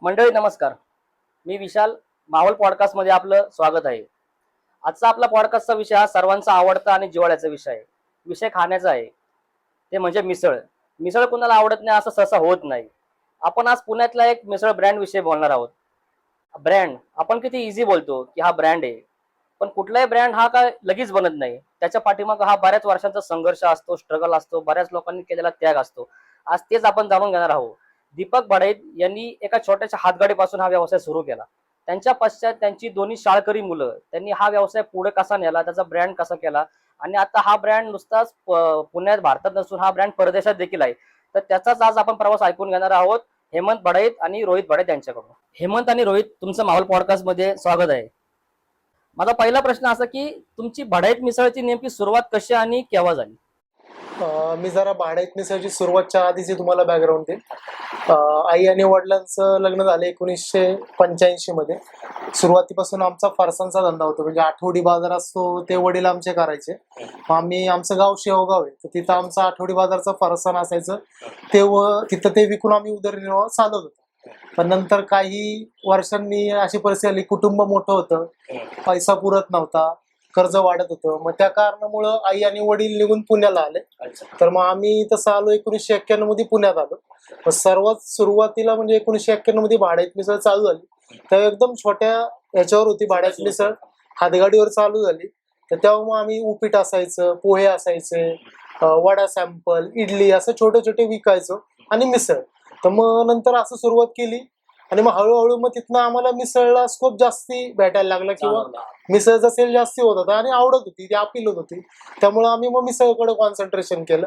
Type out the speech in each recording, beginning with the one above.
मंडळी नमस्कार. मी विशाल. माहोल पॉडकास्टमध्ये आपलं स्वागत आहे. आजचा आपला पॉडकास्टचा विषय हा सर्वांचा आवडता आणि जिव्हाळ्याचा विषय आहे. विषय खाण्याचा आहे, ते म्हणजे मिसळ. मिसळ कुणाला आवडत नाही असं सहसा होत नाही. आपण आज पुण्यातला एक मिसळ ब्रँड विषयी बोलणार आहोत. ब्रँड आपण किती इझी बोलतो की हा ब्रँड आहे, पण कुठलाही ब्रँड हा काय लगेच बनत नाही. त्याच्या पाठीमागं हा बऱ्याच वर्षांचा संघर्ष असतो, स्ट्रगल असतो, बऱ्याच लोकांनी केलेला त्याग असतो. आज तेच आपण जाणून घेणार आहोत. दीपक बडैत यांनी एका छोट्याशा हातगाडीपासून हा व्यवसाय सुरू केला. त्यांच्या पश्चात त्यांची दोन्ही शाळकरी मुलं, त्यांनी हा व्यवसाय पुढे कसा नेला, त्याचा ब्रँड कसा केला, आणि आता हा ब्रँड नुसताच पुण्यात भारतात नसून हा ब्रँड परदेशात देखील आहे. तर त्याचाच आज आपण प्रवास ऐकून घेणार आहोत हेमंत बडैत आणि रोहित बडैत यांच्याकडून. हेमंत आणि रोहित, तुमचं माहोल पॉडकास्ट मध्ये स्वागत आहे. माझा पहिला प्रश्न असा की तुमची बडैत मिसळची नेमकी सुरुवात कशी आणि केव्हा झाली? मी जरा भाड्यात मिसळची सुरुवातच्या आधीची तुम्हाला बॅकग्राऊंड देईन. आई आणि वडिलांचं लग्न झालं 1985 मध्ये. सुरुवातीपासून आमचा फरसांचा धंदा होता, म्हणजे आठवडी बाजार असतो ते वडील आमचे करायचे. आमचं गाव शेवगाव आहे, तर तिथं आमचा आठवडी बाजारचा फरसाण असायचं. तिथं ते विकून आम्ही उदरनिर्वाह चालवत होतो. पण नंतर काही वर्षांनी अशी परिस्थिती आली, कुटुंब मोठं होतं, पैसा पुरत नव्हता, कर्ज वाढत होतं. मग त्या कारणामुळं आई आणि वडील निघून पुण्याला आले. तर मग आम्ही तसं आलो 1991 मध्ये पुण्यात आलो. मग सर्वात सुरुवातीला म्हणजे 1991 मध्ये भाड्यात मिसळ चालू झाली. तर एकदम छोट्या ह्याच्यावर होती भाड्यात मिसळ, हातगाडीवर चालू झाली. तर तेव्हा मग आम्ही उपीट असायचं, पोहे असायचे, वडा सॅम्पल, इडली असं छोटे छोटे विकायचो आणि मिसळ. तर मग नंतर असं सुरुवात केली आणि मग हळूहळू मग तिथनं आम्हाला मिसळला स्कोप जास्ती भेटायला लागला, किंवा मिसळचा सेल जास्ती होत होता आणि आवडत होती, ती अपील होत होती. त्यामुळे आम्ही मग मिसळकडे कॉन्सन्ट्रेशन केलं.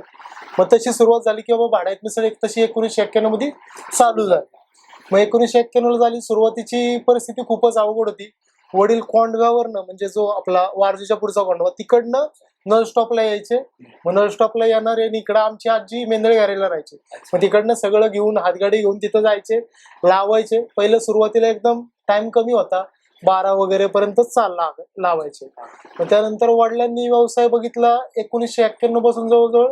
मग तशी सुरुवात झाली, की बाबा भाड्यात मिसळ एक तशी 1991 मध्ये चालू झाली. मग 1991 झाली. सुरुवातीची परिस्थिती खूपच अवघड होती. वडील कोंडगावरनं, म्हणजे जो आपला वारजेच्या पुढचा कोंडगाव, तिकडनं नळ स्टॉपला यायचे. मग नळ स्टॉपला येणार आणि इकडं आमची आजी मेंदळघराला राहायची. मग तिकडनं सगळं घेऊन हातगाडी घेऊन तिथं जायचे, लावायचे. पहिलं सुरुवातीला एकदम टाइम कमी होता, 12 वगैरे पर्यंतच लावायचे. मग त्यानंतर वडिलांनी व्यवसाय बघितला. 1991 पासून जवळजवळ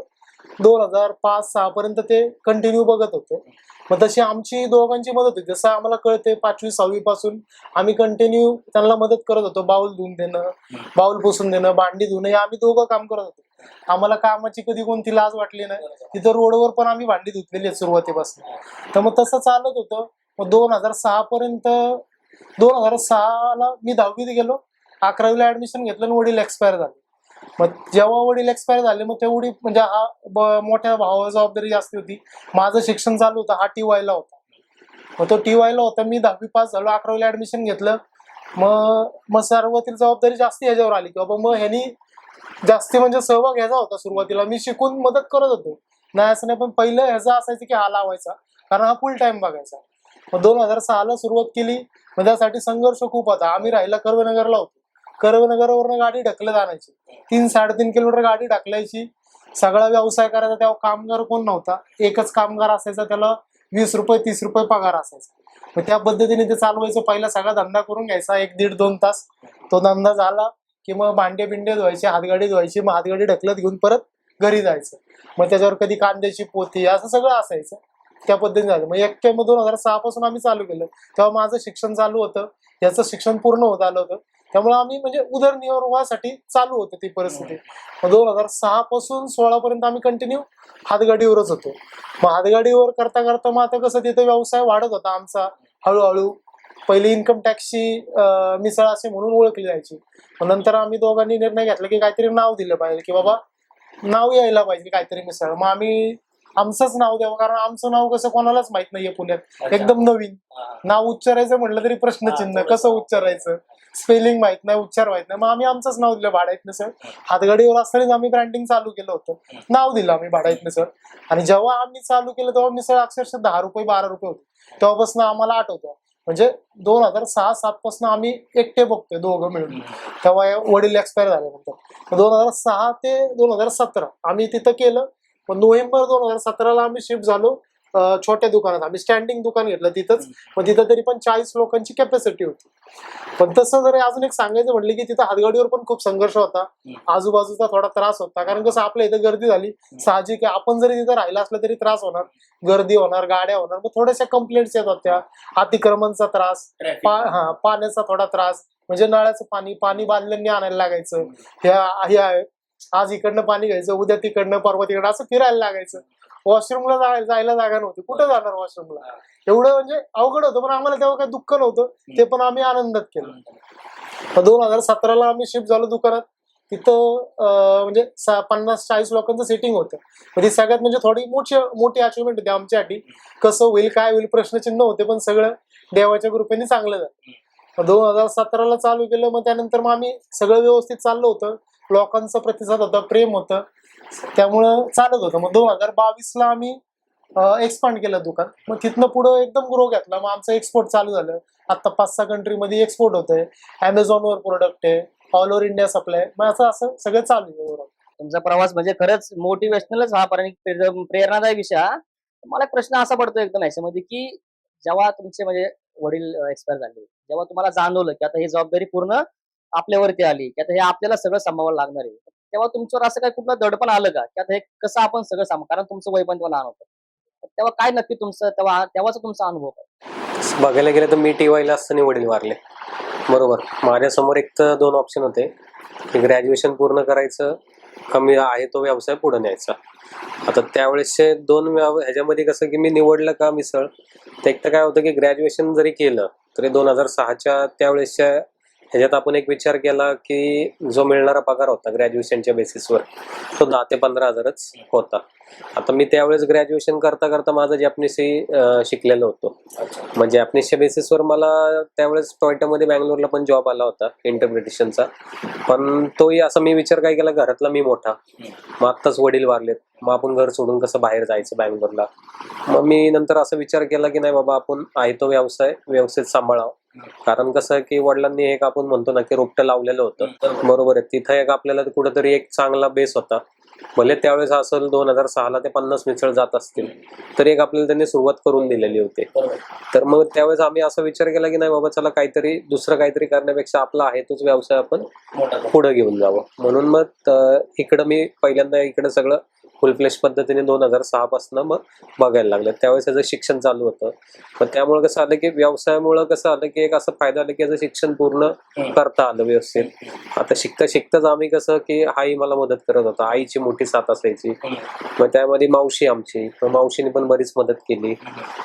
2005-06 पर्यंत ते कंटिन्यू बघत होते. मग तशी आमची दोघांची मदत होती. जसं आम्हाला कळते 5वी-6वी पासून आम्ही कंटिन्यू त्यांना मदत करत होतो. बाऊल धुवून देणं, बाऊल पुसून देणं, भांडी धुणं, हे आम्ही दोघं काम करत होतो. आम्हाला कामाची कधी कोणती लाज वाटली नाही. तिथं रोडवर पण आम्ही भांडी धुतलेली आहेत सुरुवातीपासून. तर मग तसं चालत होतं. मग 2006 पर्यंत, 2006ला मी 10वीत गेलो, 11वीला ऍडमिशन घेतलं आणि वडील एक्सपायर झाले. मग जेव्हा वडील एक्सपायर झाले, मग तेवढी म्हणजे मोठ्या भावाची जबाबदारी जास्त होती. माझं शिक्षण चालू होतं, हा TYला होता. मग तो TYला होता. मी 10वी पास झालो, 11वीला ऍडमिशन घेतलं. मग सर्वातील जबाबदारी जास्ती ह्याच्यावर आली, की बाबा मग ह्यानी जास्ती म्हणजे सहभाग ह्याचा होता. सुरुवातीला मी शिकून मदत करत होतो, नाही असं नाही, पण पहिलं ह्याचा असायचं की हा लावायचा, कारण हा फुल टाइम बघायचा. मग 2006ला सुरुवात केली. मग त्यासाठी संघर्ष खूप होता. आम्ही राहिला कर्वेनगरला होतो. कर्वेनगरवरनं गाडी ढकलत आणायची, 3-3.5 किलोमीटर गाडी ढकलायची. सगळा व्यवसाय करायचा. तेव्हा कामगार कोण नव्हता, एकच कामगार असायचा, त्याला 20 रुपये 30 रुपये पगार असायचा. मग त्या पद्धतीने ते चालवायचं. पहिला सगळा धंदा करून घ्यायचा 1-1.5-2 तास. तो धंदा झाला की मग भांडे बिंडे धुवायचे, हातगाडी धुवायची, मग हातगाडी ढकलत घेऊन परत घरी जायचं. मग त्याच्यावर कधी कांद्याची पोती असं सगळं असायचं. त्या पद्धतीने झालं. मग 2006 पासून आम्ही चालू केलं. तेव्हा माझं शिक्षण चालू होतं, याचं शिक्षण पूर्ण होत आलं होतं. त्यामुळे आम्ही म्हणजे उदरनिर्वाहासाठी चालू होतं ती परिस्थिती. मग 2006 पासून 16 पर्यंत आम्ही कंटिन्यू हातगाडीवरच होतो. मग हातगाडीवर करता करता मग आता कसं तिथे व्यवसाय वाढत होता आमचा हळूहळू. पहिली इन्कम टॅक्सची मिसळ असे म्हणून ओळखली जायची. मग नंतर आम्ही दोघांनी निर्णय घेतला की काहीतरी नाव दिलं पाहिजे, की बाबा नाव यायला पाहिजे काहीतरी मिसळ. मग आम्ही आमचंच नाव द्यावं, कारण आमचं नाव कसं कोणालाच माहित नाहीये पुण्यात, एकदम नवीन नाव. उच्चारायचं म्हटलं तरी प्रश्नचिन्ह, कसं उच्चारायचं, स्पेलिंग माहित नाही, उच्चार माहित नाही. मग आम्ही आमचंच नाव दिलं भाड्यात मिसळ. हातगाडीवर असतानाच आम्ही ब्रँडिंग चालू केलं होतं, नाव दिलं आम्ही भाड्यात मिसळ. आणि जेव्हा आम्ही चालू केलं तेव्हा मिसळ अक्षरशः 10 रुपये 12 रुपये होती. तेव्हापासून आम्हाला आठवतं, म्हणजे 2006-07 पासून आम्ही एकटे बघतोय दोघं मिळून. तेव्हा वडील एक्सपायर झाल्यानंतर 2006 ते 2017 आम्ही तिथं केलं. पण नोव्हेंबर 2017ला आम्ही शिफ्ट झालो छोट्या दुकानात आम्ही स्टँडिंग दुकान घेतलं तिथंच. मग तिथं तरी पण 40 लोकांची कॅपॅसिटी होती. पण तसं जर अजून एक सांगायचं म्हटलं की तिथं हातगाडीवर पण खूप संघर्ष होता, आजूबाजूचा थोडा त्रास होता. कारण कसं आपल्या इथं गर्दी झाली, साहजिक आहे आपण जरी तिथं राहिलं असलं तरी त्रास होणार, गर्दी होणार, गाड्या होणार. मग थोड्याशा कंप्लेंट्स येत होत्या, अतिक्रमणचा त्रास, पाण्याचा थोडा त्रास, म्हणजे नळाचं पाणी बादल्यांनी आणायला लागायचं. ह्या आज इकडनं पाणी घ्यायचं, उद्या तिकडनं, परवा तिकडं असं फिरायला लागायचं. वॉशरूमला जायला जागा नव्हती, कुठं जाणार वॉशरूमला, एवढं म्हणजे अवघड होतं. पण आम्हाला तेव्हा काही दुःख नव्हतं, ते पण आम्ही आनंदात केलं. 2017ला आम्ही शिफ्ट झालो दुकानात. तिथं म्हणजे 50-40 लोकांचं सेटिंग होतं. ती सगळ्यात म्हणजे थोडी मोठी अचिव्हमेंट होती आमच्यासाठी. कसं होईल काय होईल प्रश्नचिन्ह होते, पण सगळं देवाच्या कृपेने चांगलं झालं. 2017ला चालू केलं. मग त्यानंतर मग आम्ही सगळं व्यवस्थित चाललं होतं, लोकांचा प्रतिसाद होता, प्रेम होतं, त्यामुळं चालत होतं. मग 2022ला आम्ही एक्सपांड केलं दुकान. मग तिथनं पुढं एकदम ग्रो घेतला. मग आमचं एक्सपोर्ट चालू झालं. आता 5-6 कंट्रीमध्ये एक्सपोर्ट होतंय. अमेझॉनवर प्रोडक्ट आहे, ऑल ओव्हर इंडिया सप्लाय. मग असं सगळं चालू आहे ओव्हरऑल. तुमचा प्रवास म्हणजे खरंच मोटिवेशनलच हा, प्रेरणादायी विषय हा. मला एक प्रश्न असा पडतो एकदम याच्यामध्ये की जेव्हा तुमचे म्हणजे वडील एक्सपायर झाले, जेव्हा तुम्हाला जाणवलं की आता ही जबाबदारी पूर्ण आपल्यावरती आली, की आता हे आपल्याला सगळं सांभाळावं लागणार आहे, तेव्हा तुमच्यावर असं काही कुठलं दडपण आलं का की आता हे कसं आपण सगळं कारण तुमचं वय पण तेव्हा लहान होतं, तेव्हा काय नक्की तुमचं तेव्हाचा तुमचा अनुभव काय? बघायला गेलं तर मी टीवायला असताना वडील वारले. बरोबर, माझ्यासमोर एक तर 2 ऑप्शन होते की ग्रॅज्युएशन पूर्ण करायचं, कमी आहे तो व्यवसाय पुढे न्यायचा. आता त्यावेळेसचे 2 ह्याच्यामध्ये कसं की मी निवडलं का मिसळ, तर एक तर काय होतं की ग्रॅज्युएशन जरी केलं तरी 2006च्या त्यावेळेसच्या ह्याच्यात आपण एक विचार केला की जो मिळणारा पगार होता ग्रॅज्युएशनच्या बेसिसवर तो 10 ते 15 हजारच होता. आता मी त्यावेळेस ग्रॅज्युएशन करता करता माझं जॅपनीसही शिकलेलो होतो. मग जॅपनीसच्या बेसिसवर मला त्यावेळेस टोयोटामध्ये बँगलोरला पण जॉब आला होता इंटरप्रिटेशनचा. पण तोही असा मी विचार काय केला, घरातला मी मोठा, मग आत्ताच वडील वारलेत, मग आपण घर सोडून कसं बाहेर जायचं बँगलोरला. मग मी नंतर असा विचार केला की नाही बाबा, आपण आहे तो व्यवसाय व्यवस्थित सांभाळावा. कारण कसं की वडिलांनी एक आपण म्हणतो ना की रोपटं लावलेलं होतं. बरोबर आहे, तिथं एक आपल्याला कुठंतरी एक चांगला बेस होता. भले त्यावेळेस असेल 2006ला ते 50 मिसळ जात असतील, तर एक आपल्याला त्यांनी सुरुवात करून दिलेली होती. तर मग त्यावेळेस आम्ही असा विचार केला की नाही बाबा, चला काहीतरी दुसरं काहीतरी करण्यापेक्षा आपला आहे तोच व्यवसाय आपण पुढे घेऊन जावं. म्हणून मग इकडं मी पहिल्यांदा इकडं सगळं फुल फ्लेश पद्धतीने 2006 पासून मग बघायला लागलं. त्यावेळेस त्याचं शिक्षण चालू होतं. पण त्यामुळे कसं आलं की व्यवसायामुळे कसं आलं की एक असं फायदा आला की याचं शिक्षण पूर्ण करता आलं व्यवस्थित. आता शिकता शिकताच आम्ही कसं की आई मला मदत करत होता, आईची मोठी साथ असायची. मग त्यामध्ये मावशी आमची, मावशीने पण बरीच मदत केली.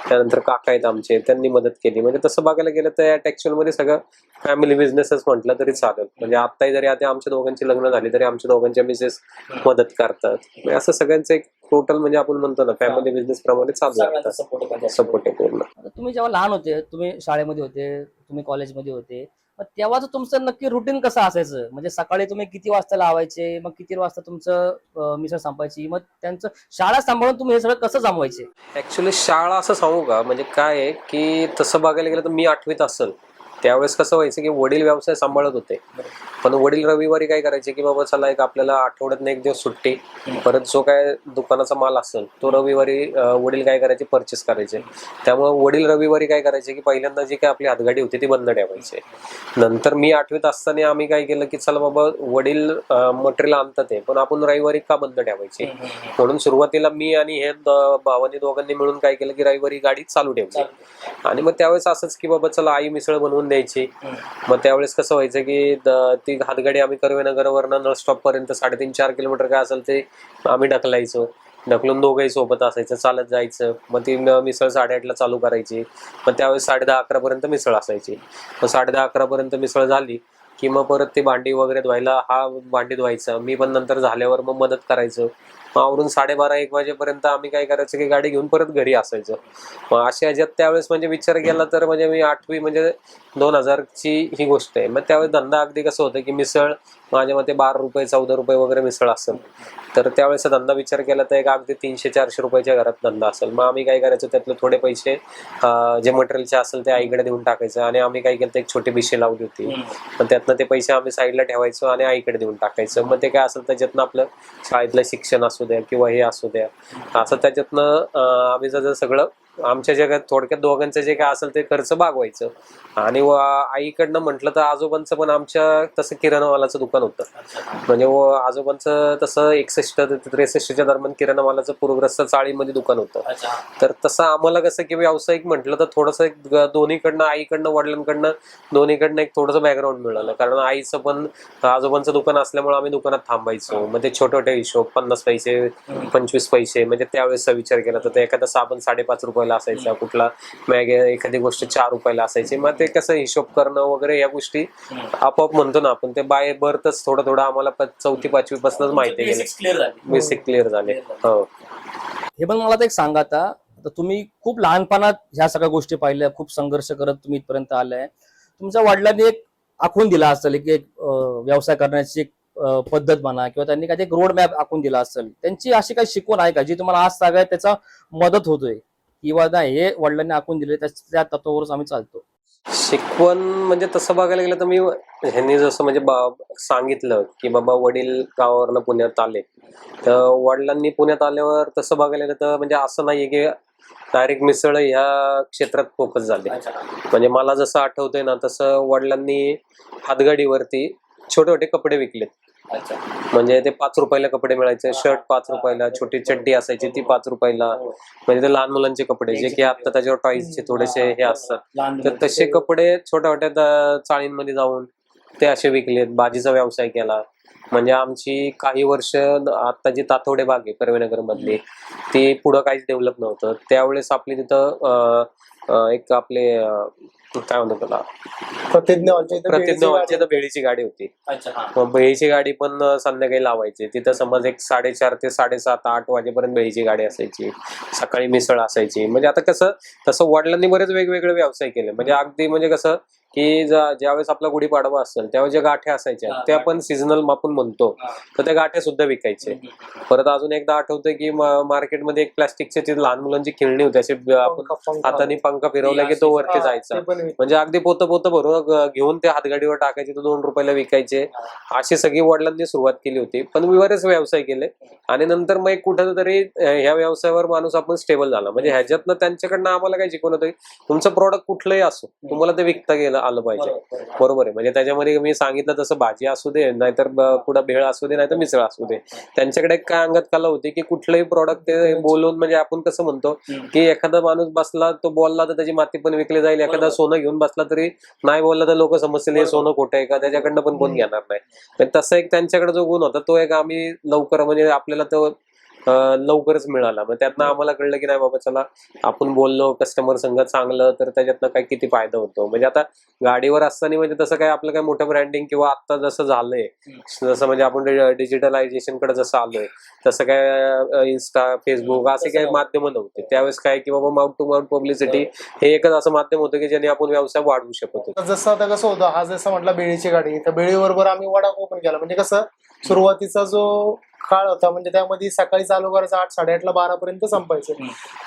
त्यानंतर काका आहेत आमचे, त्यांनी मदत केली. म्हणजे तसं बघायला गेलं तर ऍक्च्युअल मध्ये सगळं फॅमिली बिझनेसच म्हटलं तरी चालेल. म्हणजे आत्ताही जरी आता आमच्या दोघांची लग्न झाली तरी आमच्या दोघांच्या मिसेस मदत करतात. म्हणजे असं सगळ्यांचं एक टोटल म्हणजे आपण म्हणतो ना फॅमिली बिझनेस प्रमाणे चालू आहे, सपोर्ट आहे पूर्ण. तुम्ही जेव्हा लहान होते, तुम्ही शाळेमध्ये होते, तुम्ही कॉलेजमध्ये होते, मग तेव्हाच तुमचं नक्की रुटीन कसं असायचं? म्हणजे सकाळी तुम्ही किती वाजता लावायचे, मग किती वाजता तुमचं मिसळ संपायची, मग त्यांचं शाळा सांभाळून तुम्ही हे सगळं कसं जमवायचे? ऍक्च्युली शाळा असं सांगू का, म्हणजे काय आहे की तसं बघायला गेलं तर मी 8वीत असेल त्यावेळेस कसं व्हायचं की वडील व्यवसाय सांभाळत होते. पण वडील रविवारी काय करायचे की बाबा चला एक आपल्याला आठवड्यातनं एक दिवस सुट्टी, परत जो काय दुकानाचा माल असेल तो रविवारी वडील काय करायचे परचेस करायचे. त्यामुळे वडील रविवारी काय करायचे की पहिल्यांदा जी काय आपली हातगाडी होती ती बंद ठेवायचे. नंतर मी 8वीत असताना आम्ही काय केलं की चला बाबा वडील मटेरियल आणतात आहे, पण आपण रविवारी का बंद ठेवायची. म्हणून सुरुवातीला मी आणि हे भावानी दोघांनी मिळून काय केलं की रविवारी गाडी चालू ठेवली. आणि मग त्यावेळेस असंच की बाबा चला आई मिसळ बनवून द्यायची. मग त्यावेळेस कसं व्हायचं की ती हातगाडी आम्ही कर्वेनगरवरनं नळस्टॉप पर्यंत 3.5-4 किलोमीटर काय असेल ते आम्ही ढकलायचो. ढकलून दोघंही सोबत असायचं, चालत जायचं. मग ती मिसळ 8:30ला चालू करायची. मग त्यावेळेस 10:30-11 पर्यंत मिसळ असायची. मग 10:30-11 पर्यंत मिसळ झाली की मग परत ती भांडी वगैरे धुवायला हा भांडी धुवायचं, मी पण नंतर झाल्यावर मग मदत करायचं. मग आवरून 12:30-1 वाजेपर्यंत आम्ही काय करायचं की गाडी घेऊन परत घरी असायचं. मग अशा ह्याच्यात त्यावेळेस म्हणजे विचार केला तर म्हणजे मी 8वी म्हणजे 2000ची ही गोष्ट आहे. मग त्यावेळेस धंदा अगदी कसं होतं की मिसळ माझ्या मते 12 रुपये 14 रुपये वगैरे मिसळ असेल. तर त्यावेळेस धंदा विचार केला तर एक अगदी 300-400 रुपयाच्या घरात धंदा असेल. मग आम्ही काय करायचो, त्यातले थोडे पैसे जे मटेरियलचे असेल ते आईकडे देऊन टाकायचं. आणि आम्ही काय केलं, एक छोटी बिशी लावली होती. पण त्यातनं ते पैसे आम्ही साईडला ठेवायचो आणि आईकडे देऊन टाकायचं. मग ते काय असेल त्याच्यातनं आपलं शाळेतलं शिक्षण असू द्या किंवा हे असू द्या, असं त्याच्यातनं आम्ही जर सगळं आमच्या जगात थोडक्यात दोघांचं जे काय असेल ते खर्च भागवायचं. आणि आईकडनं म्हटलं तर आजोबांचं पण आमच्या तसं किराणामालाचं दुकान होतं. म्हणजे आजोबांचं तसं 61 ते 63च्या दरम्यान किराणामालाचं पूरग्रस्त चाळीमध्ये दुकान होतं. तर तसं आम्हाला कसं की व्यावसायिक म्हटलं तर थोडंसं एक दोन्हीकडनं, आईकडनं वडिलांकडनं दोन्हीकडनं एक थोडंसं बॅकग्राऊंड मिळालं. कारण आईचं पण आजोबांचं दुकान असल्यामुळे आम्ही दुकानात थांबायचो. मग ते छोटे छोटे हिशोब 50 पैसे 25 पैसे, म्हणजे त्यावेळेसचा विचार केला तर एखादा साबण 5.5 रुपयाला असायचा, कुठला एखादी गोष्ट 4 रुपयाला असायची. मग ते कसं हिशोब करणं वगैरे या गोष्टी आपोआप म्हणतो ना आपण, ते बाय बर्थच थोडं थोडं आम्हाला 4थी-5वी पासूनच माहिती गेलं, बेसिक क्लिअर झाले. हो. हे पण मला एक सांगा, आता तुम्ही खूप लहानपणात ह्या सगळ्या गोष्टी पाहिल्या, खूप संघर्ष करत तुम्ही इथपर्यंत आलाय. तुमच्या वडिलांनी एक आखून दिला असेल की एक व्यवसाय करण्याची एक पद्धत म्हणा, किंवा त्यांनी काही एक रोड मॅप आखून दिला असेल. त्यांची अशी काही शिकवण आहे का जी तुम्हाला आज सगळ्यात त्याचा मदत होतोय, किंवा नाही हे वडिलांनी आखून दिले त्या तत्वावरच आम्ही चालतो? शिकवण म्हणजे तसं बघायला गेलं तर मी ह्यांनी जसं म्हणजे सांगितलं की बाबा वडील गावावरनं पुण्यात आले, तर वडिलांनी पुण्यात आल्यावर तसं बघायला गेलं तर म्हणजे असं नाहीये की डायरेक्ट मिसळ ह्या क्षेत्रात फोकस झाले. म्हणजे मला जसं आठवतंय ना, तसं वडिलांनी हातगाडीवरती छोटे छोटे कपडे विकलेत. म्हणजे ते 5 रुपयाला कपडे मिळायचे, शर्ट 5 रुपयाला, छोटी चड्डी असायची ती 5 रुपयाला. म्हणजे ते लहान मुलांचे कपडे जे की आता त्याच्यावर टॉईजचे थोडेसे हे असतात, तर तसे कपडे छोट्या छोट्या चाळींमध्ये जाऊन ते असे विकलेत. भाजीचा व्यवसाय केला. म्हणजे आमची काही वर्ष आता जी तातवडे बाग आहे कर्वेनगर मधली, ती पुढं काहीच डेव्हलप नव्हतं. त्यावेळेस आपली तिथं एक आपले काय म्हणतो त्याला, प्रतिज्ञावांची तर भेळीची गाडी होती. मग भेळीची गाडी पण संध्याकाळी लावायची तिथं. समज एक 4:30 ते 7:30-8 वाजेपर्यंत भेळीची गाडी असायची. सकाळी मिसळ असायची. म्हणजे आता कसं तसं वडिलांनी बरेच वेगवेगळे व्यवसाय केले. म्हणजे अगदी म्हणजे कसं की ज्यावेळेस आपला गुढीपाडवा असेल त्यावेळेस ज्या गाठ्या असायच्या त्या पण सीझनल आपण म्हणतो, तर त्या गाठ्या सुद्धा विकायचे. परत अजून एकदा आठवतंय की मार्केटमध्ये एक प्लास्टिकची ती लहान मुलांची खेळणी होती, अशी आपण हाताने पंखा फिरवला की तो वरती जायचा. म्हणजे अगदी पोतं भरून घेऊन ते हातगाडीवर टाकायचे, तो 2 रुपयाला विकायचे. अशी सगळी वडिलांनी सुरुवात केली होती. पण बरेच व्यवसाय केले. आणि नंतर मग कुठेतरी ह्या व्यवसायावर माणूस आपण स्टेबल झाला. म्हणजे ह्याच्यातनं त्यांच्याकडनं आम्हाला काय शिकवलं होतं, तुमचं प्रॉडक्ट कुठलंही असो तुम्हाला ते विकता गेलं आलं पाहिजे. बरोबर आहे. म्हणजे त्याच्यामध्ये मी सांगितलं तसं भाजी असू दे, नाहीतर कुठं भेळ असू दे, नाहीतर मिसळ असू दे, त्यांच्याकडे काय अंगात कला होती की कुठलंही प्रॉडक्ट ते बोलून, म्हणजे आपण कसं म्हणतो की एखादा माणूस बसला तो बोलला तर त्याची माती पण विकली जाईल. एखादा सोनं घेऊन बसला तरी नाही बोलला तर लोक समजतील हे सोनं खोटं आहे का, त्याच्याकडनं पण कोण घेणार नाही. तसं एक त्यांच्याकडे जो गुण होता तो एक आम्ही लवकर म्हणजे आपल्याला तो लवकरच मिळाला. मग त्यातनं आम्हाला कळलं की नाही बाबा चला आपण बोललो कस्टमर संघ चांगलं तर त्याच्यातनं काय किती फायदा होतो. म्हणजे आता गाडीवर असताना म्हणजे तसं काय आपलं काय मोठं ब्रँडिंग किंवा आता जसं झालंय, जसं म्हणजे आपण डिजिटलायझेशन कडे जसं आलोय, तसं काय इंस्टा फेसबुक असे काही माध्यम नव्हते त्यावेळेस. काय की बाबा माउथ टू माउथ पब्लिसिटी हे एकच असं माध्यम होतं की ज्याने आपण व्यवसाय वाढवू शकतो. जसं आता कसं होतं, हा जसं म्हटलं बेळीची गाडी, तर बेळीबरोबर आम्ही वडापाव पण केला. म्हणजे कसं सुरुवातीचा जो काळ होता म्हणजे त्यामध्ये सकाळी चालू करायचं 8-8:30 12 पर्यंत संपायचं,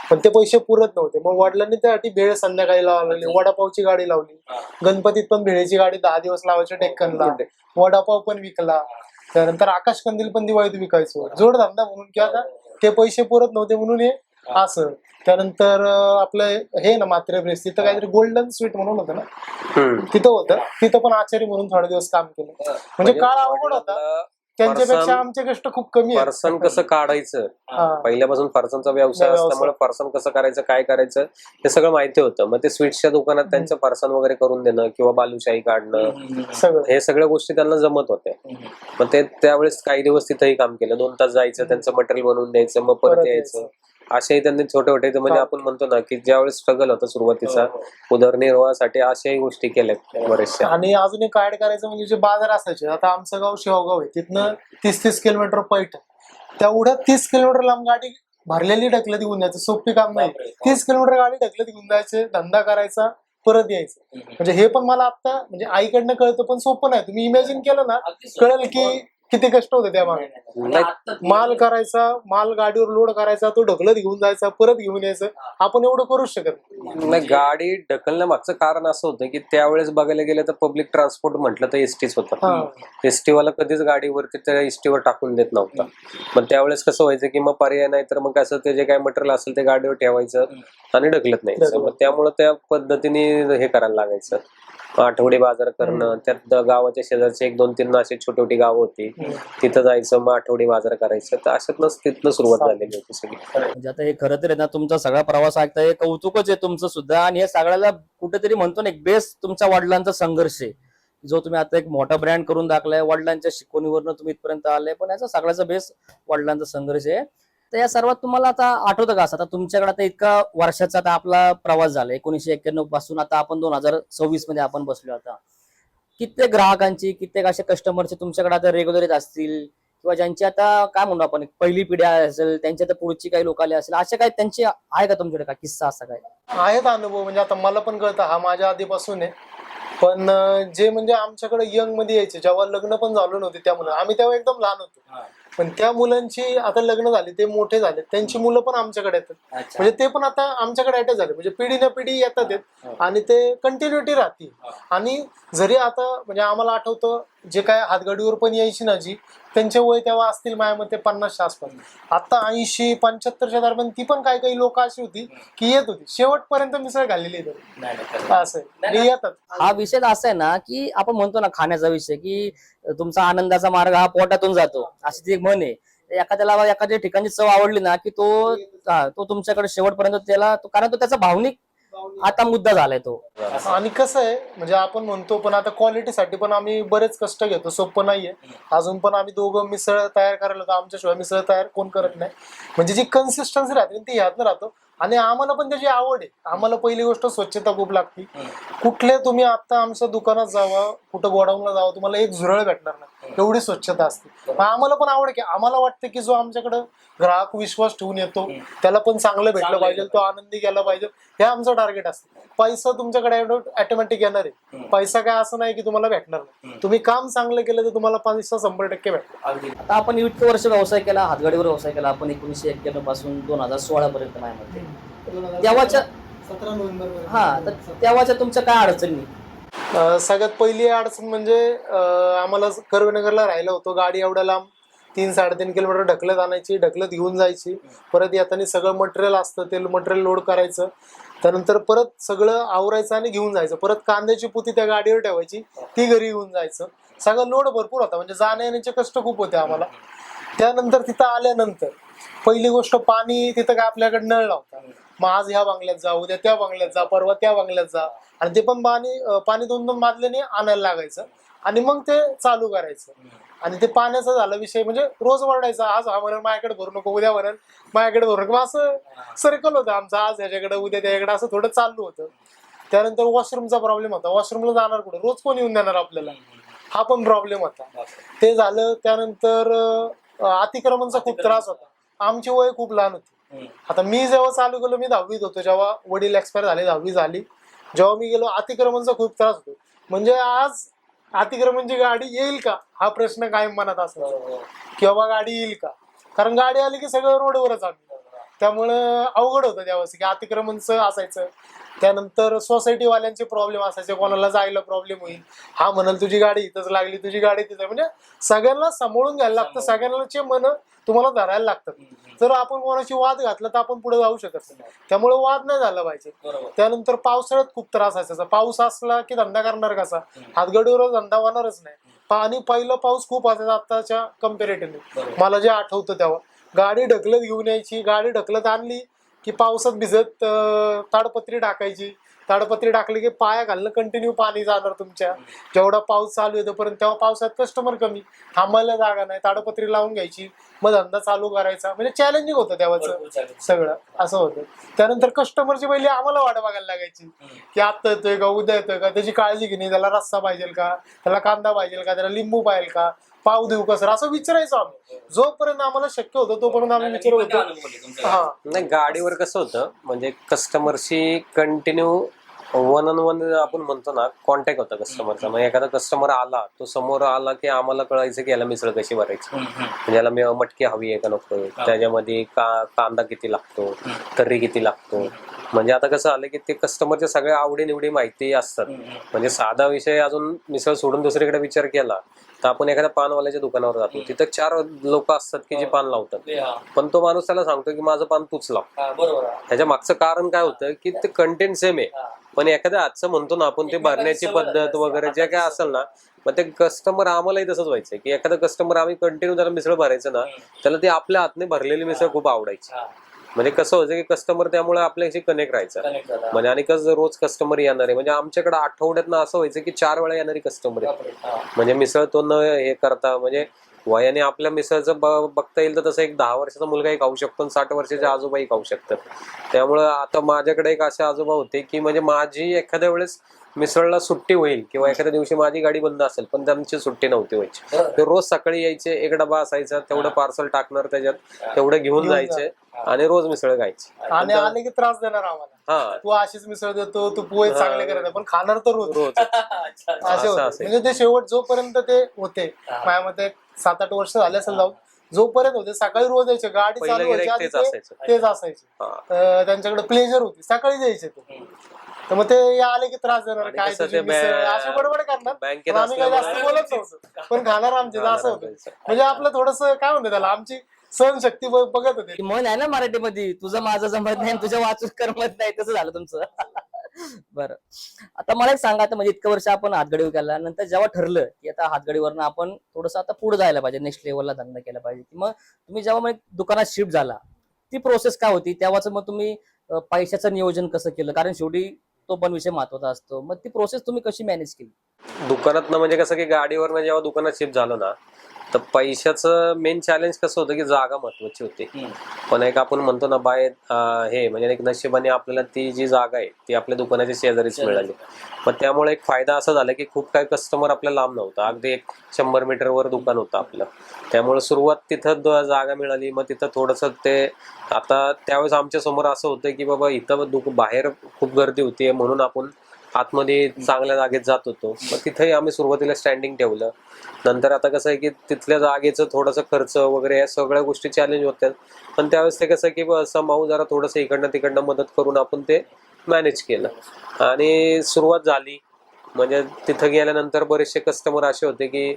पण ते पैसे पुरत नव्हते. मग वडिलांनी त्यासाठी भेळ संध्याकाळी लावली, वडापावची गाडी लावली. गणपतीत पण भेळीची गाडी 10 दिवस लावायची डेक्कनला, वडापाव पण विकला. त्यानंतर आकाश कंदील पण दिवाळीत विकायचो, जोडधंदा म्हणून. की आता ते पैसे पुरत नव्हते म्हणून हे असं. त्यानंतर आपलं हे ना मात्र ब्रेस, तिथं काहीतरी गोल्डन स्वीट म्हणून होतं ना, तिथं होतं. तिथं पण आचारी म्हणून थोडे दिवस काम केलं. म्हणजे काळ अवघड होता, त्यांच्यापेक्षा आमचे कष्ट खूप कमी आहेत. फरसाण कसं काढायचं, पहिल्यापासून फरसाणचा व्यवसाय असल्यामुळे फरसाण कसं करायचं काय करायचं हे सगळं माहिती होतं. मग ते स्वीट्सच्या दुकानात त्यांचं फरसाण वगैरे करून देणं किंवा बालुशाही काढणं, हे सगळ्या गोष्टी त्यांना जमत होत्या. मग ते त्यावेळेस काही दिवस तिथंही काम केलं. 2 तास जायचं, त्यांचं मटेरियल बनवून द्यायचं, मग परत यायचं. असेही त्यांनी छोटे छोटे म्हणजे आपण म्हणतो ना की ज्यावेळेस स्ट्रगल होतं सुरुवातीचा उदरनिर्वाहासाठी, अशाही गोष्टी केल्या बऱ्याचशा. आणि अजून एक ऍड करायचं म्हणजे जे बाजार असायचे, आता आमचं गाव शेवगाव आहे, तिथनं 30-30 किलोमीटर पैठ, तेवढ्या 30 किलोमीटर लांब गाडी भरलेली ढकलत घेऊन जायचं सोपी काम नाही. 30 किलोमीटर गाडी ढकलत घेऊन जायचे, धंदा करायचा, परत यायचं. म्हणजे हे पण मला आता म्हणजे आईकडनं कळतं, पण सोपं नाही. तुम्ही इमॅजिन केलं ना कळेल की किती कष्ट होते त्या मागे. माल करायचा, माल गाडीवर लोड करायचा, तो ढकलत घेऊन जायचा, परत घेऊन यायचं. आपण एवढं करूच शकत नाही. गाडी ढकलण्यामागचं कारण असं होतं की त्यावेळेस बघायला गेलं तर पब्लिक ट्रान्सपोर्ट म्हटलं तर एसटीच होतं. एसटी वाला कधीच गाडीवरती त्या एसटीवर टाकून देत नव्हता. मग त्यावेळेस कसं व्हायचं की मग पर्याय नाही तर मग कसं ते जे काही मटेरियल असेल ते गाडीवर ठेवायचं आणि ढकलत नाही. मग त्यामुळे त्या पद्धतीने हे करायला लागायचं. आठवडी बाजार करणं, त्यात गावाच्या शेजारचे 1-2-3 अशी छोटी छोटी गावं होती, तिथं जायचं, मग आठवडी बाजार करायचं. तर अशातनंच तिथनं सुरुवात झालेली होती सगळी. म्हणजे आता हे खरं तर आहे ना, तुमचा सगळा प्रवास ऐकता हे कौतुकच आहे तुमचं सुद्धा, आणि हे सगळ्याला कुठेतरी म्हणतो ना एक बेस तुमच्या वडिलांचा संघर्ष आहे, जो तुम्ही आता एक मोठा ब्रँड करून दाखलाय. वडिलांच्या शिकवणीवरनं तुम्ही इथपर्यंत आले, पण याचा सगळ्याचा बेस वडिलांचा संघर्ष आहे. तर या सर्वात तुम्हाला आता आठवतं का असं, आता तुमच्याकडे आता इतका वर्षाचा आता आपला प्रवास झाला 1991 पासून, आता आपण 2026 मध्ये आपण बसलो. आता कित्येक ग्राहकांची, कित्येक अशा कस्टमरचे तुमच्याकडे आता रेग्युलर येत असतील, किंवा ज्यांची आता काय म्हणू आपण पहिली पिढी असेल, त्यांच्या तर पुढची काही लोक आले असेल, अशा काय त्यांची आहे का तुमच्याकडे का किस्सा असा काय? आहेत अनुभव. म्हणजे आता मला पण कळतं, हा माझ्या आधीपासून आहे. पण जे म्हणजे आमच्याकडे यंग मध्ये यायचे, जेव्हा लग्न पण झालं नव्हते त्या मुलं, आम्ही तेव्हा एकदम लहान होतो, पण त्या मुलांची आता लग्न झाली, ते मोठे झाले, त्यांची मुलं पण आमच्याकडे येतात. म्हणजे ते पण आता आमच्याकडे अटॅच झाले. म्हणजे पिढी ना पिढी येतात आणि ते कंटिन्युटी राहते. आणि जरी आता म्हणजे आम्हाला आठवतं, जे काय हातगाडीवर पण यायची ना जी, त्यांचे वय तेव्हा असतील माझ्या मते 50च्या आसपास. आता 80-75च्या दरम्यान ती पण काही लोक अशी होती की येत होती, शेवटपर्यंत मिसळ घालेली असं येतात. हा विषय असा आहे ना, की आपण म्हणतो ना खाण्याचा विषय, की तुमचा आनंदाचा मार्ग हा पोटातून जातो, अशी ती एक म्हण आहे. एखाद्याला एखाद्या ठिकाणी चव आवडली ना, की तो तुमच्याकडे शेवटपर्यंत त्याला, कारण तो त्याचा भावनिक आता मुद्दा झालाय तो. आणि कसं आहे म्हणजे आपण म्हणतो, पण आता क्वालिटीसाठी पण आम्ही बरेच कष्ट घेतो, सोपं नाहीये. अजून पण आम्ही दोघं मिसळ तयार करायला होतो, आमच्याशिवाय मिसळ तयार कोण करत नाही. म्हणजे जी कन्सिस्टन्सी राहते ती ह्यातनं राहतो. आणि आम्हाला पण त्याची आवड आहे. आम्हाला पहिली गोष्ट स्वच्छता खूप लागते. कुठले तुम्ही आता आमच्या दुकानात जावा, कुठं गोडाऊनला जावा, तुम्हाला एक झुरळ भेटणार नाही, एवढी स्वच्छता असते. पण आम्हाला पण आवड आहे की आम्हाला वाटतं की जो आमच्याकडं ग्राहक विश्वास ठेवून येतो, त्याला पण चांगलं भेटलं पाहिजे, तो आनंदी गेला पाहिजे, हे आमचं टार्गेट असतं. पैसा तुमच्याकडे ऑटोमॅटिक येणार आहे. पैसा काय असं नाही की तुम्हाला भेटणार नाही. तुम्ही काम चांगलं केलं तर तुम्हाला पैसा 100% भेटणार. आता आपण इतकं वर्ष व्यवसाय केला, हातगाडीवर व्यवसाय केला आपण 1991 पासून 2016 पर्यंत माझ्यामध्ये. तेव्हाच्या 17 नोव्हेंबर तर तेव्हाच्या तुमच्या काय अडचणी? सगळ्यात पहिली अडचण म्हणजे आम्हाला कर्वेनगरला राहिलं होतं. गाडी एवढ्या लांब 3-3.5 किलोमीटर ढकलत आणायची, ढकलत घेऊन जायची. परत येताना सगळं मटेरियल असतं, ते मटेरियल लोड करायचं, त्यानंतर परत सगळं आवरायचं आणि घेऊन जायचं. परत कांद्याची पुती त्या गाडीवर ठेवायची, ती घरी घेऊन जायचं. सगळं लोड भरपूर होता, म्हणजे जाण्या येण्याचे कष्ट खूप होते आम्हाला. त्यानंतर तिथं आल्यानंतर पहिली गोष्ट, पाणी तिथं काय आपल्याकडे नळ नव्हता. मग आज ह्या बंगल्यात जा, उद्या त्या बंगल्यात जा, परवा त्या बंगल्यात जा, आणि ते पण पाणी 2-2 बादल्याने आणायला लागायचं आणि मग ते चालू करायचं. आणि ते पाण्याचा झाला विषय, म्हणजे रोज ओरडायचा, आज हा म्हणून माझ्याकडे भरू नको, उद्या म्हणून माझ्याकडे भरू नको, असं सर्कल होतं आमचं, आज ह्याच्याकडे उद्या त्याच्याकडे, असं थोडं चालू होतं. त्यानंतर वॉशरूमचा प्रॉब्लेम होता. वॉशरूमला जाणार कुठं, रोज कोण येऊन देणार आपल्याला, हा पण प्रॉब्लेम होता. ते झालं. त्यानंतर अतिक्रमणचा खूप त्रास होता. आमची वय खूप लहान होती. आता मी जेव्हा चालू केलं, मी 10वीत होतो, जेव्हा वडील एक्सपायर झाले, 10वी झाली, जेव्हा मी गेलो, अतिक्रमणचा खूप त्रास होतो. म्हणजे आज अतिक्रमणची गाडी येईल का हा प्रश्न कायम मनात असायचा, किंवा गाडी येईल का, कारण गाडी आली की सगळं रोडवरच आम्ही. त्यामुळं अवघड होतं त्यावेळेस की अतिक्रमणचं असायचं. त्यानंतर सोसायटीवाल्यांचे प्रॉब्लेम असायचे, कोणाला जायला प्रॉब्लेम होईल, हा म्हणाल तुझी गाडी इथंच लागली, तुझी गाडी तिथं, म्हणजे सगळ्यांना सांभाळून घ्यायला लागतं, सगळ्यांचे मन तुम्हाला धरायला लागतात. जर आपण कोणाशी वाद घातला तर आपण पुढे जाऊ शकत नाही, त्यामुळे वाद नाही झाला पाहिजे. त्यानंतर पावसाळ्यात खूप त्रास असायचा. पाऊस असला की धंदा करणार कसा, हातगाडीवर धंदा होणारच नाही. आणि पहिला पाऊस खूप असायचा आताच्या कम्पॅरेटिव्हली. मला जे आठवतं तेव्हा गाडी ढकलत घेऊन यायची, गाडी ढकलत आणली की पावसात भिजत ताडपत्री टाकायची, ताडपत्री टाकली की पाया घालणं, कंटिन्यू पाणी जाणार तुमच्या, जेवढा पाऊस चालू आहे तोपर्यंत. तेव्हा पावसात कस्टमर कमी, थांबायला जागा नाही, ताडपत्री लावून घ्यायची, मग धंदा चालू करायचा. म्हणजे चॅलेंजिंग होतं तेव्हाचं सगळं, असं होतं. त्यानंतर कस्टमरची पहिली आम्हाला वाट बघायला लागायची की आत्ता येतोय का, उद्या येतोय का, त्याची काळजी घेणे, त्याला रस्सा पाहिजे का, त्याला कांदा पाहिजे का, त्याला लिंबू पाहिजे का, पाव देऊ का सर, असं विचारायचो आम्ही. जोपर्यंत आम्हाला शक्य होतं तोपर्यंत आम्ही विचारत होतो. नाही, गाडीवर कसं होतं म्हणजे कस्टमरशी कंटिन्यू वन ऑन वन आपण म्हणतो ना, कॉन्टॅक्ट होता कस्टमरचा. म्हणजे एखादा कस्टमर आला, तो समोर आला की आम्हाला कळायचं की याला मिसळ कशी भरायची, म्हणजे याला मटकी हवी आहे का नको, त्याच्यामध्ये कांदा किती लागतो, तर्री किती लागतो. म्हणजे आता कसं आलं की ते कस्टमरच्या सगळ्या आवडीनिवडी माहिती असतात. म्हणजे साधा विषय अजून मिसळ सोडून दुसरीकडे विचार केला तर आपण एखाद्या पानवाल्याच्या दुकानावर जातो, तिथं 4 लोक असतात की जे पान लावतात, पण तो माणूस त्याला सांगतो की माझं पान तूच लाव. त्याच्या मागचं कारण काय होतं की ते कंटेंट सेम आहे, पण एखाद्या हातचं म्हणतो ना आपण, ते भरण्याची पद्धत वगैरे जे काय असेल ना, मग ते कस्टमर आम्हालाही तसंच व्हायचं की एखादा कस्टमर आम्ही कंटिन्यू त्याला मिसळ भरायचं ना, त्याला ते आपल्या हातने भरलेली मिसळ खूप आवडायची. म्हणजे कसं व्हायचं की कस्टमर त्यामुळे आपल्याशी कनेक्ट राहायचं. म्हणजे आणि कसं रोज कस्टमर येणारे, म्हणजे आमच्याकडे आठवड्यातनं असं व्हायचं की 4 वेळा येणारी कस्टमर आहे. म्हणजे मिसळ तो न हे करता, म्हणजे वयाने आपल्या मिसळचं बघता येईल तर तसं एक 10 वर्षाचा मुलगाही खाऊ शकतो आणि 60 वर्षाचे आजोबाही खाऊ शकतात. त्यामुळं आता माझ्याकडे एक असे आजोबा होते की म्हणजे माझी एखाद्या वेळेस मिसळला सुट्टी होईल किंवा एखाद्या दिवशी माझी गाडी बंद असेल पण त्यांची सुट्टी नव्हती व्हायची. ते रोज सकाळी यायचे, एक डबा असायचा, तेवढं पार्सल टाकणार त्याच्यात, तेवढं घेऊन जायचे आणि रोज मिसळ खायची. आणि आले की त्रास देणार आम्हाला, हा, तू अशीच मिसळ देतो, तू पोहे चांगले करत, पण खाणार तर रोज रोज असे होते. म्हणजे ते शेवट जोपर्यंत ते होते, माझ्या मते 7-8 वर्ष झाले असेल जाऊन, जोपर्यंत होते सकाळी रोज यायचे, गाडी चालू व्हायची आधी तेच असायचे. त्यांच्याकडे प्लेजर होती, सकाळी यायचे ते. तर मग ते आले की त्रास देणार, काय तुझी मिसळ अशी बडबड करणार, पण आम्ही काही जास्त बोलत नव्हतो, पण खाणार आमचे असं होतं. म्हणजे आपलं थोडस काय म्हणतो त्याला, आमची सहनशक्ती बघत होते. की म्हण आहे ना मराठीमध्ये, तुझं माझं जमत नाही तुझ्या वाचून करमत नाही, तसं झालं तुमचं. बरं, आता मला एक सांगा, आता म्हणजे इतकं वर्ष आपण हातगाडी केला, नंतर जेव्हा ठरलं की आता हातगाडीवरनं आपण थोडस आता पुढे जायला पाहिजे, नेक्स्ट लेवलला धंदा केला पाहिजे, मग तुम्ही जेव्हा मग दुकानात शिफ्ट झाला, ती प्रोसेस काय होती तेव्हाच? मग तुम्ही पैशाचं नियोजन कसं केलं? कारण शेवटी तो पण विषय महत्वाचा असतो. मग ती प्रोसेस तुम्ही कशी मॅनेज केली? दुकानात म्हणजे कसं की गाडीवरनं जेव्हा दुकानात शिफ्ट झालो ना, तर पैशाचं मेन चॅलेंज कसं होतं की जागा महत्वाची होती. पण एक आपण म्हणतो ना हे म्हणजे एक नशिबाने आपल्याला ती जी जागा आहे ती आपल्या दुकानाच्या शेजारीच मिळाली. मग त्यामुळे एक फायदा असा झाला की खूप काही कस्टमर आपल्या लांब नव्हता, अगदी एक 100 मीटरवर दुकान होतं आपलं. त्यामुळे सुरुवात तिथं जागा मिळाली. मग तिथं थोडंसं ते, आता त्यावेळेस आमच्या समोर असं होतं की बाबा इथं बाहेर खूप गर्दी होती म्हणून आपण आतमध्ये चांगल्या जागेत जात होतो. मग तिथेही आम्ही सुरुवातीला स्टँडिंग ठेवलं. नंतर आता कसं आहे की तिथल्या जागेचं थोडंसं खर्च वगैरे या सगळ्या गोष्टी चॅलेंज होत्या, पण त्यावेळेस ते कसं की समाऊ जरा थोडंसं इकडनं तिकडनं मदत करून आपण ते मॅनेज केलं आणि सुरुवात झाली. म्हणजे तिथं गेल्यानंतर बरेचसे कस्टमर असे होते की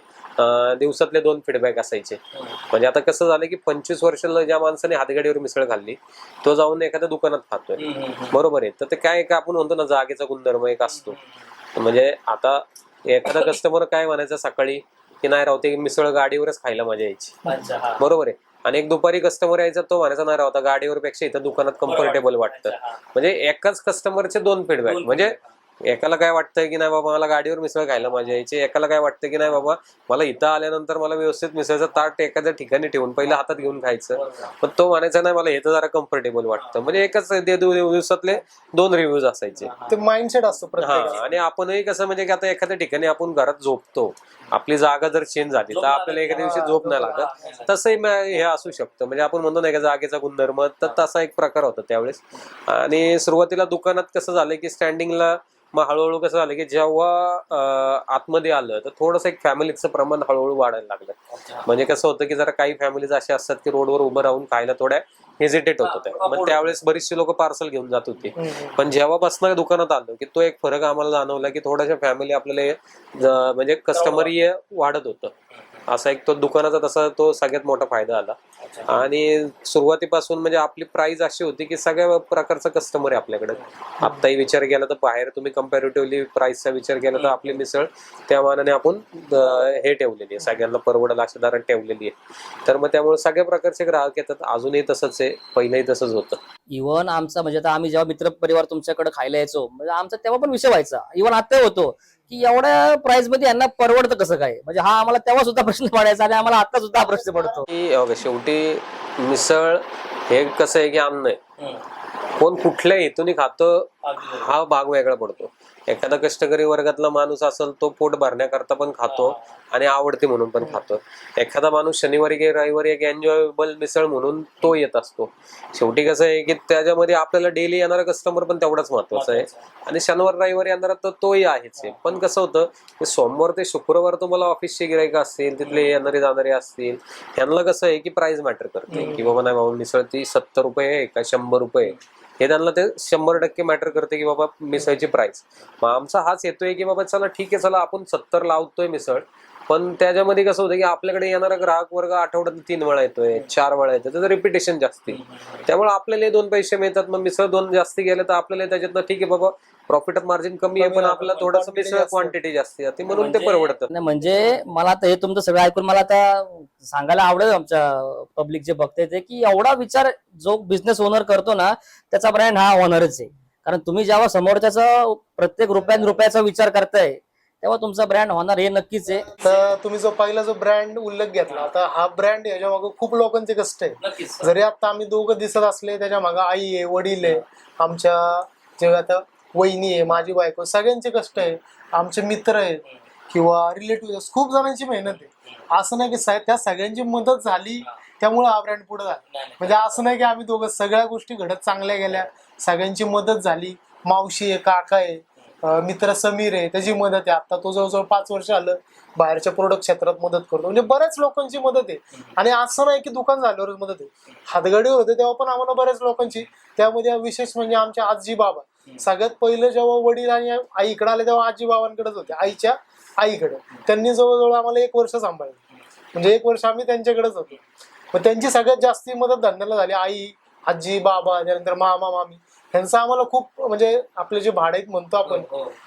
दिवसातले 2 फीडबॅक असायचे. म्हणजे आता कसं झालं की 25 वर्षाला ज्या माणसाने हातगाडीवर मिसळ खाल्ली तो जाऊन एखाद्या दुकानात खातोय, बरोबर आहे. तर ते काय आपण म्हणतो ना, जागेचा गुणधर्म एक असतो. म्हणजे आता एखादा कस्टमर काय म्हणायचं सकाळी की नाही राव, ते मिसळ गाडीवरच खायला मजा यायची, बरोबर आहे. आणि एक दुपारी कस्टमर यायचा, तो म्हणायचा नाही राव, आता गाडीवर पेक्षा इथं दुकानात कम्फर्टेबल वाटतं. म्हणजे एकाच कस्टमरचे 2 फीडबॅक. म्हणजे एकाला काय वाटतंय की नाही बाबा मला गाडीवर मिसळ खायला मजा यायची, एकाला काय वाटतं की नाही बाबा मला इथं आल्यानंतर मला व्यवस्थित मिसळचं ताट एखाद्या ठिकाणी ठेवून पहिल्या हातात घेऊन खायचं. पण तो म्हणायचा नाही मला इथं जरा कम्फर्टेबल वाटतं. म्हणजे एकच दिवसातले 2 रिव्ह्यूज असायचे. ते माइंडसेट असतो प्रत्येकाचा. आणि आपणही कसं म्हणजे की आता एखाद्या ठिकाणी आपण घरात झोपतो, आपली जागा जर चेंज झाली तर आपल्याला एका दिवशी झोप नाही लागत. तसंही हे असू शकतं. म्हणजे आपण म्हणतो नाही का जागेचा गुणधर्म, तर तसा एक प्रकार होता त्यावेळेस. आणि सुरुवातीला दुकानात कसं झालं की स्टँडिंगला मग हळूहळू कसं झालं की जेव्हा आतमध्ये आलं तर थोडंसं एक फॅमिलीचं प्रमाण हळूहळू वाढायला लागलं. म्हणजे कसं होतं की जरा काही फॅमिलीज अशा असतात की रोडवर उभं राहून खायला थोड्या हेजिटेट होत होत्या. मग त्यावेळेस बरीचशी लोक पार्सल घेऊन जात होते. पण जेव्हापासून दुकानात आलो की तो एक फरक आम्हाला जाणवला की थोड्याशा फॅमिली आपल्याला म्हणजे कस्टमरी वाढत होतं. असा एक तो दुकानाचा तसा तो सगळ्यात मोठा फायदा आला. आणि सुरुवातीपासून म्हणजे आपली प्राइस अशी होती की सगळ्या प्रकारचा कस्टमर आहे आपल्याकडे. आत्ताही विचार केला तर बाहेर तुम्ही कम्पॅरेटिव्हली प्राइसचा विचार केला तर आपली मिसळ त्या मानाने आपण हे ठेवलेली आहे, सगळ्यांना परवडेल अशा दरात ठेवलेली आहे. तर मग त्यामुळे सगळ्या प्रकारचे ग्राहक येतात. अजूनही तसंच आहे, पहिलंही तसंच होतं. इव्हन आमचा म्हणजे आता आम्ही जेव्हा मित्र परिवार तुमच्याकडे खायला यायचो, म्हणजे आमचा तेव्हा पण विषय व्हायचा, इव्हन आता होतो की एवढ्या प्राइस मध्ये यांना परवडतं कसं काय. म्हणजे हा आम्हाला तेव्हा सुद्धा प्रश्न पडायचा आणि आम्हाला आता सुद्धा हा प्रश्न पडतो की शेवटी मिसळ हे कसं आहे की अन्न आहे. कोण कुठल्या हेतूने खातं हा भाग वेगळा पडतो. एखादा कष्टकरी वर्गातला माणूस असेल तो पोट भरण्याकरता पण खातो आणि आवडते म्हणून पण खातो. एखादा माणूस शनिवारी की रविवारी एक एन्जॉयबल मिसळ म्हणून तो येत असतो. शेवटी कसं आहे की त्याच्यामध्ये आपल्याला डेली येणारा कस्टमर पण तेवढाच महत्वाचा आहे आणि शनिवार रविवारी येणारा तर तोही आहेच आहे. पण कसं होतं की सोमवार ते शुक्रवार तुम्हाला ऑफिसचे गिराईक असतील, तिथले येणारे जाणारे असतील, त्यांना कसं आहे की प्राइस मॅटर करते की बाबा नाही बाबा मिसळ ती 70 रुपये आहे का 100 रुपये, हे त्यांना ते 100% मॅटर करते की बाबा मिसळची प्राइस. मग आमचा हाच येतोय की बाबा चला ठीक आहे, चला आपण 70 लावतोय मिसळ, पण त्याच्यामध्ये कसं होतं की आपल्याकडे येणारा ग्राहक वर्ग आठवड्यात 3 वेळा येतोय, 4 वेळा येतोय, त्याचं रिपिटेशन जास्ती. त्यामुळे आपल्याला 2 पैसे मिळतात. मग मिसळ 2 जास्ती गेले तर आपल्याला त्याच्यातनं ठीक आहे बाबा प्रॉफिट ऑफ मार्जिन कमी आहे, पण आपल्याला थोडंसं quantity मिसळ जास्त. क्वांटिटी जास्ती जाते म्हणून ते परवडतं. नाही म्हणजे मला आता हे तुमचं सगळं ऐकून मला आता सांगायला आवडेल आमच्या पब्लिक जे बघते ते, की एवढा विचार जो बिझनेस ओनर करतो ना त्याचा ब्रँड हा ओनरच आहे. कारण तुम्ही जेव्हा समोरच्याचा प्रत्येक रुपयाचा विचार करताय तेव्हा तुमचा ब्रँड होणार हे नक्कीच आहे. तर तुम्ही जो पहिला जो ब्रँड उल्लेख घेतला, आता हा ब्रँड याच्या मागे खूप लोकांचे कष्ट आहे. नक्कीच. जरी आता आम्ही दोघं दिसत असले त्याच्या मागे आई आहे, वडील आहे, आमच्या जे आता वहिनी आहे, माझी बायको, सगळ्यांचे कष्ट आहे, आमचे मित्र आहेत किंवा रिलेटिव्ह, खूप जणांची मेहनत आहे. असं नाही की त्या सगळ्यांची मदत झाली त्यामुळे हा ब्रँड पुढे झाला. म्हणजे असं नाही की आम्ही दोघं सगळ्या गोष्टी घडत चांगल्या गेल्या, सगळ्यांची मदत झाली. मावशी आहे, काका आहे, मित्र समीर आहे, त्याची मदत आहे. आता तो जवळजवळ 5 वर्ष आलं बाहेरच्या प्रोडक्ट क्षेत्रात मदत करतो. म्हणजे बऱ्याच लोकांची मदत आहे. आणि असं नाही की दुकान झाल्यावरच मदत आहे, हातगाडीवर होते तेव्हा पण आम्हाला बऱ्याच लोकांची, त्यामध्ये विशेष म्हणजे आमचे आजी बाबा. सगळ्यात पहिलं जेव्हा वडील आणि आई इकडे आले तेव्हा आजी बाबांकडेच होते, आईच्या आईकडे. त्यांनी जवळजवळ आम्हाला 1 वर्ष सांभाळलं, म्हणजे 1 वर्ष आम्ही त्यांच्याकडेच होतो. मग त्यांची सगळ्यात जास्ती मदत धंद्याला झाली. आई, आजी, बाबा, त्यानंतर मामा, मामी, ह्यांचं आम्हाला खूप, म्हणजे आपले जे भाडे म्हणतो आपण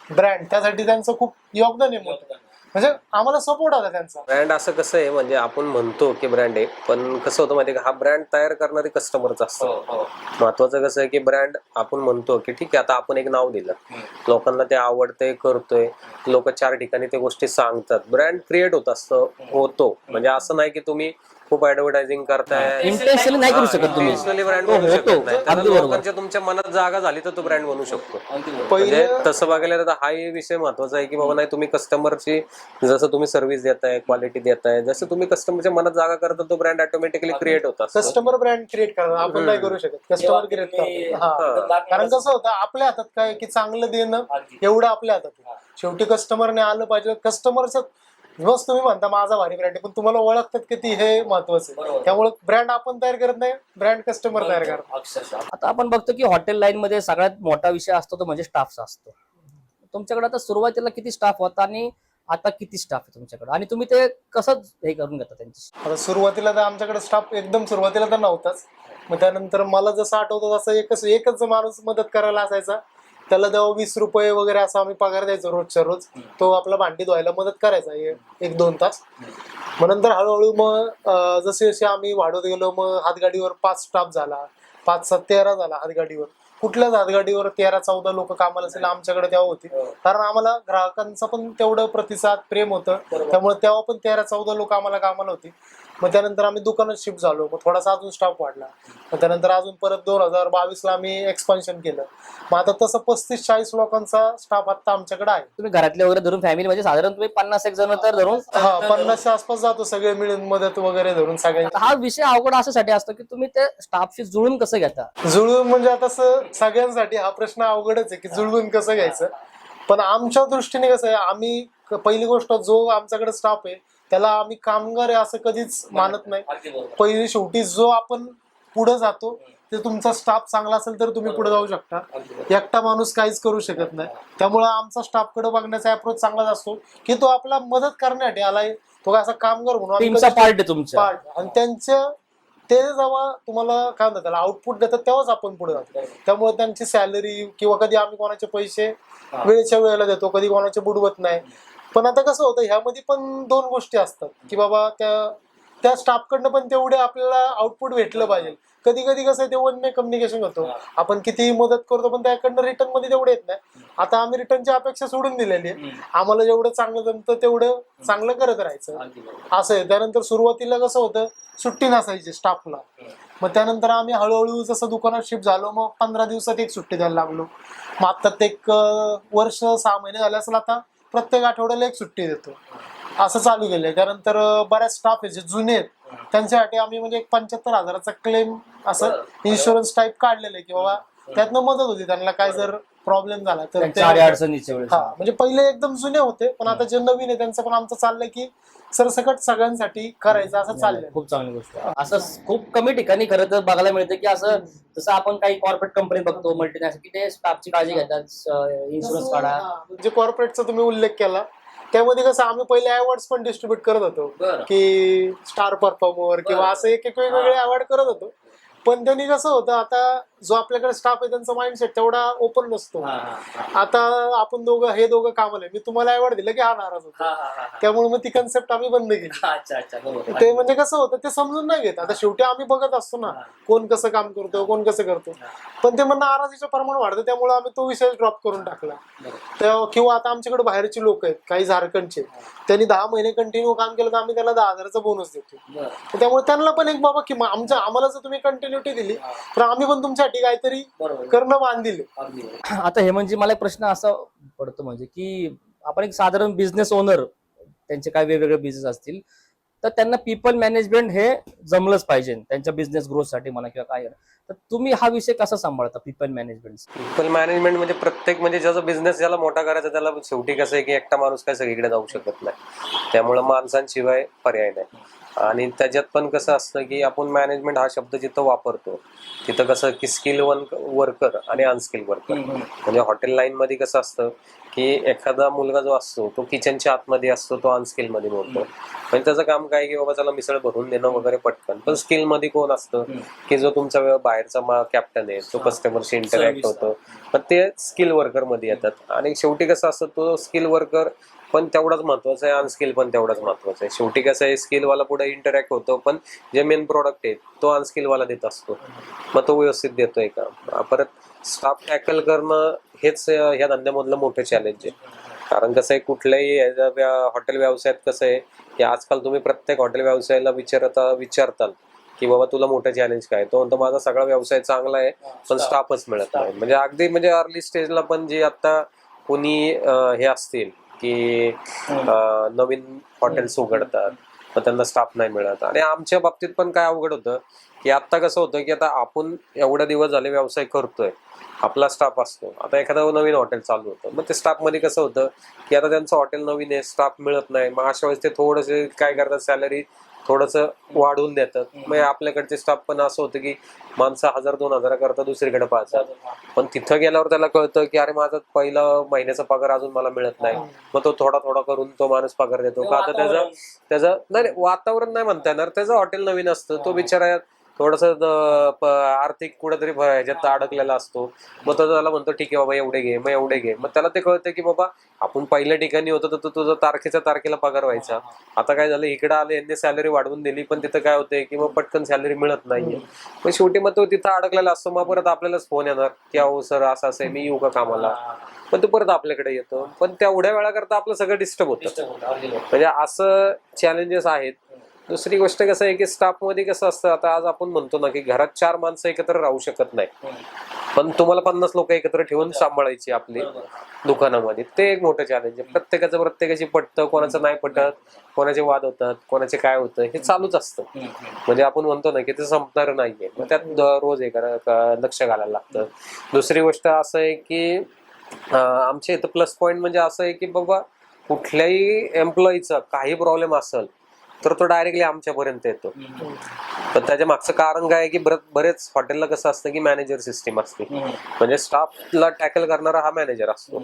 ब्रँड, त्यासाठी त्यांचं खूप योगदान आहे मोठं. म्हणजे आम्हाला सपोर्ट आला त्यांचा. ब्रँड असं कसं आहे म्हणजे आपण म्हणतो की ब्रँड आहे, पण कसं होतं माहिती आहे का, हा ब्रँड तयार करणारे कस्टमरच असतं. महत्वाचं कसं आहे की ब्रँड आपण म्हणतो की ठीक आहे आता आपण एक नाव दिलं, लोकांना ते आवडतंय, करतोय, लोक 4 ठिकाणी ते गोष्टी सांगतात, ब्रँड क्रिएट होत असतं, होतो. म्हणजे असं नाही की तुम्ही खूप ऍडव्हर्टायझिंग करताय, इंटेन्शनली नाही करू शकत तुम्ही. इंटेन्शनली ब्रँड हो, बनवू होतो. शकत नाही. त्याला अगदी बरोबर. लोकांच्या तुमच्या मनात जागा झाली तर तो ब्रँड बनू शकतो. म्हणजे पहिलं तसं बघायला तर हाही विषय महत्वाचा आहे की बाबा नाही तुम्ही कस्टमरची जसं तुम्ही सर्व्हिस देताय, क्वालिटी देताय, जसं तुम्ही कस्टमरच्या मनात जागा करता तो ब्रँड ऑटोमॅटिकली क्रिएट होत असतो. कस्टमर ब्रँड क्रिएट करतात, आपण नाही करू शकत, कस्टमर क्रिएट करतात. हा, कारण कसं होतं आपल्या हातात काय की चांगलं देणं एवढं आपल्या हातात आहे. शेवटी कस्टमरने आलं पाहिजे. कस्टमरचं बस तुम्ही म्हणता माझा भारी ब्रँड आहे, पण तुम्हाला ओळखतात किती हे महत्वाचं आहे. त्यामुळे ब्रँड आपण तयार करत नाही, ब्रँड कस्टमर तयार करतात. आता आपण बघतो की हॉटेल लाईन मध्ये सगळ्यात मोठा विषय असतो तो म्हणजे स्टाफचा असतो. तुमच्याकडे आता सुरुवातीला किती स्टाफ होता आणि आता किती स्टाफ आहे तुमच्याकडे, आणि तुम्ही ते कसं हे करून घेता त्यांची? आता सुरुवातीला तर आमच्याकडे स्टाफ एकदम सुरुवातीला तर नव्हताच. मग त्यानंतर मला जसं आठवतं तसं एकच माणूस मदत करायला असायचा. त्याला तेव्हा 20 रुपये वगैरे असा आम्ही पगार द्यायचो रोजच्या रोज. तो आपला भांडी धुवायला मदत करायचा 1-2 तास. मग नंतर हळूहळू मग जसे जसे आम्ही वाढवत गेलो, मग हातगाडीवर 5 स्टाफ झाला, 5-7 13 झाला हातगाडीवर. कुठल्याच हातगाडीवर 13-14 लोक कामाला असेल आमच्याकडे तेव्हा होती, कारण आम्हाला ग्राहकांचा पण तेवढं प्रतिसाद प्रेम होतं. त्यामुळे तेव्हा पण 13-14 लोक आम्हाला कामाला होती. मग त्यानंतर आम्ही दुकानात शिफ्ट झालो, मग थोडासा अजून स्टाफ वाढला. मग त्यानंतर अजून परत 2022ला आम्ही एक्सपान्शन केलं. मग आता तसं 35-40 लोकांचा स्टाफ आता आमच्याकडे आहे. तुम्ही घरातले वगैरे धरून फॅमिली म्हणजे साधारण तुम्ही 50 एक जण तर धरून. हा, 50च्या आसपास जातो, सगळे मिळून मदत वगैरे धरून सगळ्यांची. हा विषय अवघड अशासाठी असतो की तुम्ही ते स्टाफशी जुळून कसं घेता. जुळवून म्हणजे आता सगळ्यांसाठी हा प्रश्न अवघडच आहे की जुळवून कसं घ्यायचं. पण आमच्या दृष्टीने कसं आहे, आम्ही पहिली गोष्ट जो आमच्याकडे स्टाफ आहे त्याला आम्ही कामगार आहे असं कधीच मानत नाही. पहिली शेवटी जो आपण पुढे जातो ते तुमचा स्टाफ चांगला असेल तर तुम्ही पुढे जाऊ शकता. एकटा माणूस काहीच करू शकत नाही. त्यामुळे आमचा स्टाफकडे बघण्याचा अप्रोच चांगलाच असतो की तो आपला मदत करण्यासाठी आलाय, तो असा कामगार म्हणून टीमचा पार्ट आहे तुमचा. आणि त्यांच्या ते जेव्हा तुम्हाला काय म्हणतात त्याला आउटपुट देतात तेव्हाच आपण पुढे जातो. त्यामुळे त्यांची सॅलरी किंवा कधी आम्ही कोणाचे पैसे वेळेच्या वेळेला देतो, कधी कोणाचे बुडवत नाही. पण आता कसं होतं ह्यामध्ये पण 2 गोष्टी असतात की बाबा त्या स्टाफकडनं पण तेवढे आपल्याला आउटपुट भेटलं पाहिजे. कधी कधी कसं आहे ते वन वे कम्युनिकेशन होतो. आपण किती मदत करतो पण त्याकडनं रिटर्न मध्ये तेवढे येत नाही. आता आम्ही रिटर्नची अपेक्षा सोडून दिलेली आहे. आम्हाला जेवढं चांगलं जमतं तेवढं चांगलं करत राहायचं असं आहे. त्यानंतर सुरुवातीला कसं होतं, सुट्टी नसायची स्टाफला. मग त्यानंतर आम्ही हळूहळू जसं दुकानात शिफ्ट झालो मग 15 दिवसात एक सुट्टी द्यायला लागलो. मग आता ते एक वर्ष 6 महिने झाले असेल आता प्रत्येक आठवड्याला एक सुट्टी देतो असं चालू केलंय. त्यानंतर बऱ्याच स्टाफ आहे जे जुने आहेत त्यांच्यासाठी आम्ही म्हणजे एक 75,000चा क्लेम असं इन्शुरन्स टाईप काढलेलं आहे की बाबा त्यातनं मदत होती त्यांना काय जर प्रॉब्लेम झाला तर त्यांच्या अडचणीच्या वेळेस. हा म्हणजे पहिले एकदम जुने होते पण आता जे नवीन आहे त्यांचं पण आमचं चाललंय की सरसकट सगळ्यांसाठी करायचं असं चाललंय. खूप चांगली गोष्ट आहे. असं खूप कमी ठिकाणी खरं तर बघायला मिळतं की असं जसं आपण काही कॉर्पोरेट कंपनी बघतो मल्टीनॅशनल की ते स्टाफची काळजी घेतात, इन्शुरन्स काढा. जे कॉर्पोरेटचा तुम्ही उल्लेख केला त्यामध्ये कसं आम्ही पहिले अवॉर्ड्स पण डिस्ट्रीब्युट करत होतो की स्टार परफॉर्मर किंवा असं एक एक वेगवेगळे अवॉर्ड करत होतो. पण त्यांनी कसं होतं, आता जो आपल्याकडे स्टाफ आहे त्यांचा माइंडसेट तेवढा ओपन नसतो. आता आपण हे दोघं कामाला मी तुम्हाला अवॉर्ड दिलं की हा नाराज होतो, त्यामुळे मग ती कन्सेप्ट आम्ही बंद केली. ते म्हणजे कसं होतं ते समजून नाही घेत. आता शेवटी आम्ही बघत असतो ना कोण कसं काम करतो कोण कसं करतो, पण ते मग नाराजीचं प्रमाण वाढतं त्यामुळे आम्ही तो विषय ड्रॉप करून टाकला. किंवा आता आमच्याकडे बाहेरची लोक आहेत काही झारखंडचे, त्यांनी 10 महिने कंटिन्यू काम केलं तर आम्ही त्याला 10,000चा बोनस देतो. त्यामुळे त्यांना पण एक बाबा की आम्हाला जर तुम्ही कंटिन्युटी दिली तर आम्ही पण तुमच्यासाठी काहीतरी करणं बांधील. आता हे म्हणजे मला एक प्रश्न असा पडतो म्हणजे की आपण एक साधारण बिझनेस ओनर, त्यांचे काय वेगवेगळे बिझनेस असतील तर त्यांना पीपल मॅनेजमेंट हे जमलंच पाहिजे त्यांच्या बिझनेस ग्रोथसाठी म्हणा किंवा काय. तर तुम्ही हा विषय कसा सांभाळता पीपल मॅनेजमेंट? पीपल मॅनेजमेंट म्हणजे प्रत्येक म्हणजे ज्याचा बिझनेस ज्याला मोठा करायचा त्याला शेवटी कसं आहे की एकटा माणूस काय सगळीकडे जाऊ शकत नाही, त्यामुळे माणसांशिवाय पर्याय नाही. आणि त्याच्यात पण कसं असतं की आपण मॅनेजमेंट हा शब्द जिथं वापरतो तिथं कसं की स्किल वर्कर आणि अनस्किल वर्कर. म्हणजे हॉटेल लाईन मध्ये कसं असतं की एखादा मुलगा जो असतो तो किचनच्या आतमध्ये असतो, तो अनस्किल मध्ये बोलतो. म्हणजे त्याचं काम काय की बाबा त्याला मिसळ भरून देणं वगैरे पटकन. पण स्किल मध्ये कोण असतं की जो तुमचा बाहेरचा कॅप्टन आहे, तो कस्टमरशी इंटरॅक्ट होतो, पण ते स्किल वर्कर मध्ये येतात. आणि शेवटी कसं असतं तो स्किल वर्कर पण तेवढाच महत्वाचा आहे, अनस्किल पण तेवढाच महत्वाचा आहे. शेवटी कसं आहे स्किलवाला पुढे इंटरॅक्ट होतो पण जे मेन प्रोडक्ट आहे तो अनस्किलवाला देत असतो, मग तो व्यवस्थित देतोय का. परत स्टाफ टॅकल करणं हेच ह्या धंद्यामधलं मोठं चॅलेंज आहे. कारण कसं आहे कुठल्याही हॉटेल व्यवसायात कसं आहे की आजकाल तुम्ही प्रत्येक हॉटेल व्यवसायाला विचारताल की बाबा तुला मोठं चॅलेंज काय, तो म्हणतो माझा सगळा व्यवसाय चांगला आहे पण स्टाफच मिळत नाही. म्हणजे अगदी म्हणजे अर्ली स्टेजला पण जे आता कोणी हे असतील की नवीन हॉटेल्स उघडतात मग त्यांना स्टाफ नाही मिळत. आणि आमच्या बाबतीत पण काय अवघड होतं की आता कसं होतं की आता आपण एवढा दिवस झाले व्यवसाय करतोय, आपला स्टाफ असतो, आता एखादं नवीन हॉटेल चालू होतं, मग ते स्टाफ मध्ये कसं होतं की आता त्यांचं हॉटेल नवीन आहे, स्टाफ मिळत नाही, मग अशा वेळेस ते थोडंसं काय करतात सॅलरी थोडंसं वाढवून देतात. मग आपल्याकडचे स्टाफ पण असं होतं की माणसं 1,000-2,000 करता दुसरीकडे पाहतात, पण तिथं गेल्यावर त्याला कळतं की अरे माझा पहिला महिन्याचा पगार अजून मला मिळत नाही, मग तो थोडा थोडा करून तो माणूस पगार देतो का. आता त्याचं नाही वातावरण नाही म्हणता येणार, त्याचं हॉटेल नवीन असतं, तो बिचारा थोडस आर्थिक कुठेतरी ह्याच्यात अडकलेला असतो, मग तो त्याला म्हणतो ठीक आहे बाबा एवढे घे, मग एवढे घे. मग त्याला ते कळतं की बाबा आपण पहिल्या ठिकाणी होतो तर तुझं तारखेच्या तारखेला पगार व्हायचा, आता काय झालं इकडे आले यांनी सॅलरी वाढवून दिली पण तिथं काय होतंय की मग पटकन सॅलरी मिळत नाहीये. मग शेवटी मग तो तिथं अडकलेला असतो, मग परत आपल्यालाच फोन येणार की अहो सर असं असं मी येऊ का कामाला, पण तो परत आपल्याकडे येतो. पण तेवढ्या वेळा करता आपलं सगळं डिस्टर्ब होतं. म्हणजे असं चॅलेंजेस आहेत. दुसरी गोष्ट कसं आहे की स्टाफ मध्ये कसं असतं, आता आज आपण म्हणतो ना की घरात 4 माणसं एकत्र राहू शकत नाही, पण तुम्हाला 50 लोक एकत्र ठेवून सांभाळायची आपली दुकानामध्ये, ते एक मोठं चॅलेंज आहे. प्रत्येकाची पटतं, कोणाचं नाही पटत, कोणाचे वाद होतात, कोणाचे काय होतं हे चालूच असतं. म्हणजे आपण म्हणतो ना की ते संपणार नाहीये, मग त्यात रोज लक्ष घालायला लागतं. दुसरी गोष्ट असं आहे की आमच्या इथं प्लस पॉईंट म्हणजे असं आहे की बाबा कुठल्याही एम्प्लॉईचा काही प्रॉब्लेम असेल तर तो डायरेक्टली आमच्यापर्यंत येतो. पण त्याच्या मागचं कारण काय आहे की बरेच हॉटेलला कसं असतं की मॅनेजर सिस्टीम असते, म्हणजे स्टाफला टॅकल करणारा हा मॅनेजर असतो.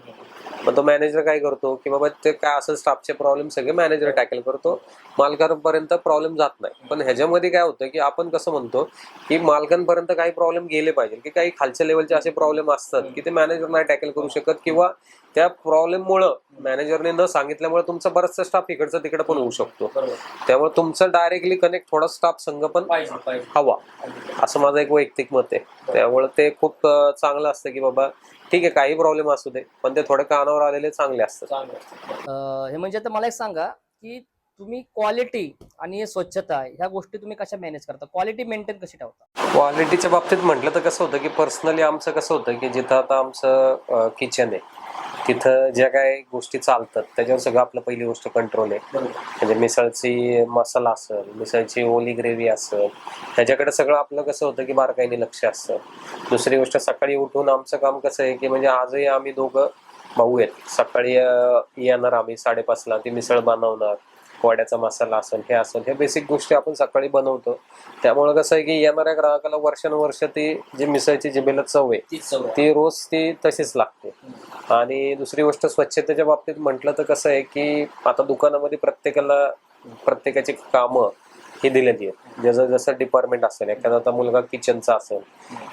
मग तो मॅनेजर काय करतो की बाबा ते काय असेल स्टाफचे प्रॉब्लेम सगळे मॅनेजर टॅकल करतो, मालकांपर्यंत प्रॉब्लेम जात नाही. पण ह्याच्यामध्ये काय होतं की आपण कसं म्हणतो की मालकांपर्यंत काही प्रॉब्लेम गेले पाहिजे, की काही खालच्या लेवलचे असे प्रॉब्लेम असतात की ते मॅनेजर नाही टॅकल करू शकत, किंवा त्या प्रॉब्लेममुळं मॅनेजरने न सांगितल्यामुळे तुमचा बराचसा स्टाफ इकडचा तिकडे पण होऊ शकतो. त्यामुळे तुमचं डायरेक्टली कनेक्ट थोडा स्टाफ संघ पण हवा, असं माझं एक वैयक्तिक मत आहे. त्यामुळे ते खूप चांगलं असतं की बाबा ठीक आहे काही प्रॉब्लेम असू दे, पण ते थोडे कानावर आलेले चांगले असतात. हे म्हणजे आता मला एक सांगा की तुम्ही क्वालिटी आणि स्वच्छता ह्या गोष्टी तुम्ही कशा मॅनेज करता, क्वालिटी मेंटेन कशी ठेवता? क्वालिटीच्या बाबतीत म्हटलं तर कसं होतं की पर्सनली आमचं कसं होतं की जिथं आता आमचं किचन आहे तिथं ज्या काय गोष्टी चालतात त्याच्यावर सगळं आपलं पहिली गोष्ट कंट्रोल आहे. म्हणजे मिसळची मसाला असेल, मिसळची ओली ग्रेव्ही असेल, ह्याच्याकडे सगळं आपलं कसं होतं की बारकाईने लक्ष असतं. दुसरी गोष्ट सकाळी उठून आमचं काम कसं आहे की म्हणजे आजही आम्ही दोघं भाऊ आहेत, सकाळी येणार आम्ही 5:30ला, ती मिसळ बनवणार, वड्याचा मसाला असेल हे असेल, हे बेसिक गोष्टी आपण सकाळी बनवतो. त्यामुळे कसं आहे की येणाऱ्या ग्राहकाला वर्षानुवर्ष ती जी मिसळची जिभेला चव आहे ती रोज ती तशीच लागते. आणि दुसरी गोष्ट स्वच्छतेच्या बाबतीत म्हटलं तर कसं आहे की आता दुकानामध्ये प्रत्येकाची कामं ही दिलेली आहेत. ज्याचं जसं डिपार्टमेंट असेल, एखादा आता मुलगा किचनचा असेल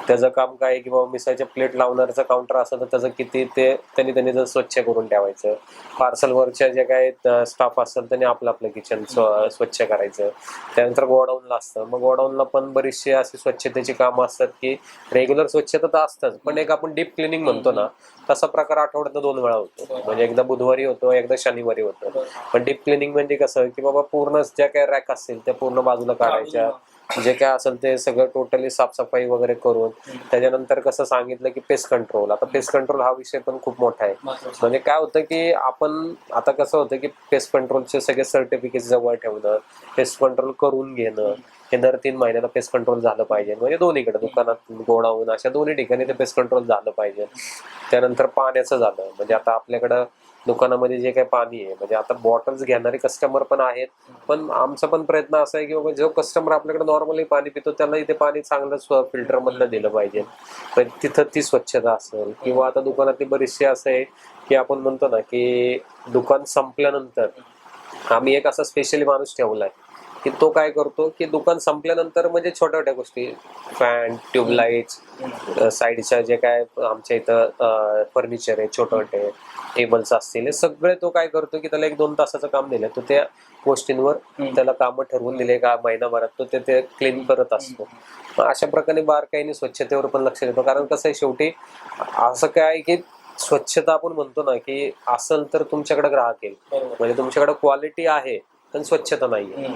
त्याचं काम काय आहे की बाबा मिसळच्या प्लेट लावणारचं काउंटर असेल तर त्याचं किती ते त्यांनी जर स्वच्छ करून ठेवायचं. पार्सलवरच्या जे काय स्टाफ असेल त्यांनी आपलं आपलं किचन स्वच्छ करायचं. त्यानंतर गोडाऊनला असतं, मग गोडाऊनला पण बरीचशी अशी स्वच्छतेची कामं असतात की रेग्युलर स्वच्छता तर असतंच, पण एक आपण डीप क्लिनिंग म्हणतो ना तसा प्रकार आठवड्यात 2 वेळा होतो. म्हणजे एकदा बुधवारी होतो, एकदा शनिवारी होतो. पण डीप क्लिनिंग म्हणजे कसं की बाबा पूर्ण ज्या काही रॅक असतील त्या पूर्ण बाजूला काढायच्या, जे काय असेल ते सगळं टोटली साफसफाई वगैरे करून त्याच्यानंतर कसं सांगितलं की पेस्ट कंट्रोल. आता पेस्ट कंट्रोल हा विषय पण खूप मोठा आहे. म्हणजे काय होतं की आपण आता कसं होतं की पेस्ट कंट्रोलचे सगळे सर्टिफिकेट जवळ ठेवणं, पेस्ट कंट्रोल करून घेणं, हे दर 3 महिन्याला पेस्ट कंट्रोल झालं पाहिजे. म्हणजे दोन्हीकडे दुकानात गोडाऊन अशा दोन्ही ठिकाणी ते पेस्ट कंट्रोल झालं पाहिजे. त्यानंतर पाण्याचं झालं, म्हणजे आता आपल्याकडं दुकानामध्ये जे काही पाणी आहे, म्हणजे आता बॉटल्स घेणारे कस्टमर पण आहेत, पण आमचा पण प्रयत्न असा आहे की बाबा जो कस्टमर आपल्याकडे नॉर्मली पाणी पितो त्याला इथे पाणी चांगलं फिल्टर मधलं दिलं पाहिजे. पण तिथं ती स्वच्छता असेल, किंवा आता दुकानातली बरीचशी असं आहे की आपण म्हणतो ना की दुकान संपल्यानंतर आम्ही एक असा स्पेशली माणूस ठेवलाय की तो काय करतो की दुकान संपल्यानंतर म्हणजे छोट्या छोट्या गोष्टी, फॅन, ट्यूबलाईट्स, साईडच्या जे काय आमच्या इथं फर्निचर आहे, छोटे छोटे टेबल्स असतील, हे सगळे तो काय करतो की त्याला 1-2 तासाचं काम दिलं तो त्या गोष्टींवर त्याला कामं ठरवून दिले का महिनाभरात तो ते क्लीन करत असतो. अशा प्रकारे बारकाईने स्वच्छतेवर पण लक्ष देतो. कारण कसं आहे शेवटी असं काय की स्वच्छता आपण म्हणतो ना की असेल तर तुमच्याकडे ग्राहक येईल. म्हणजे तुमच्याकडे क्वालिटी आहे पण स्वच्छता नाहीये,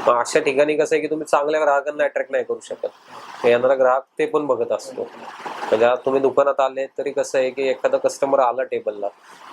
मग अशा ठिकाणी कसं आहे की तुम्ही चांगल्या ग्राहकांना अट्रॅक्ट नाही करू शकत. येणारा ग्राहक ते पण बघत असतो. म्हणजे आज तुम्ही दुकानात आले तरी कसं आहे की एखादा कस्टमर आला टेबलला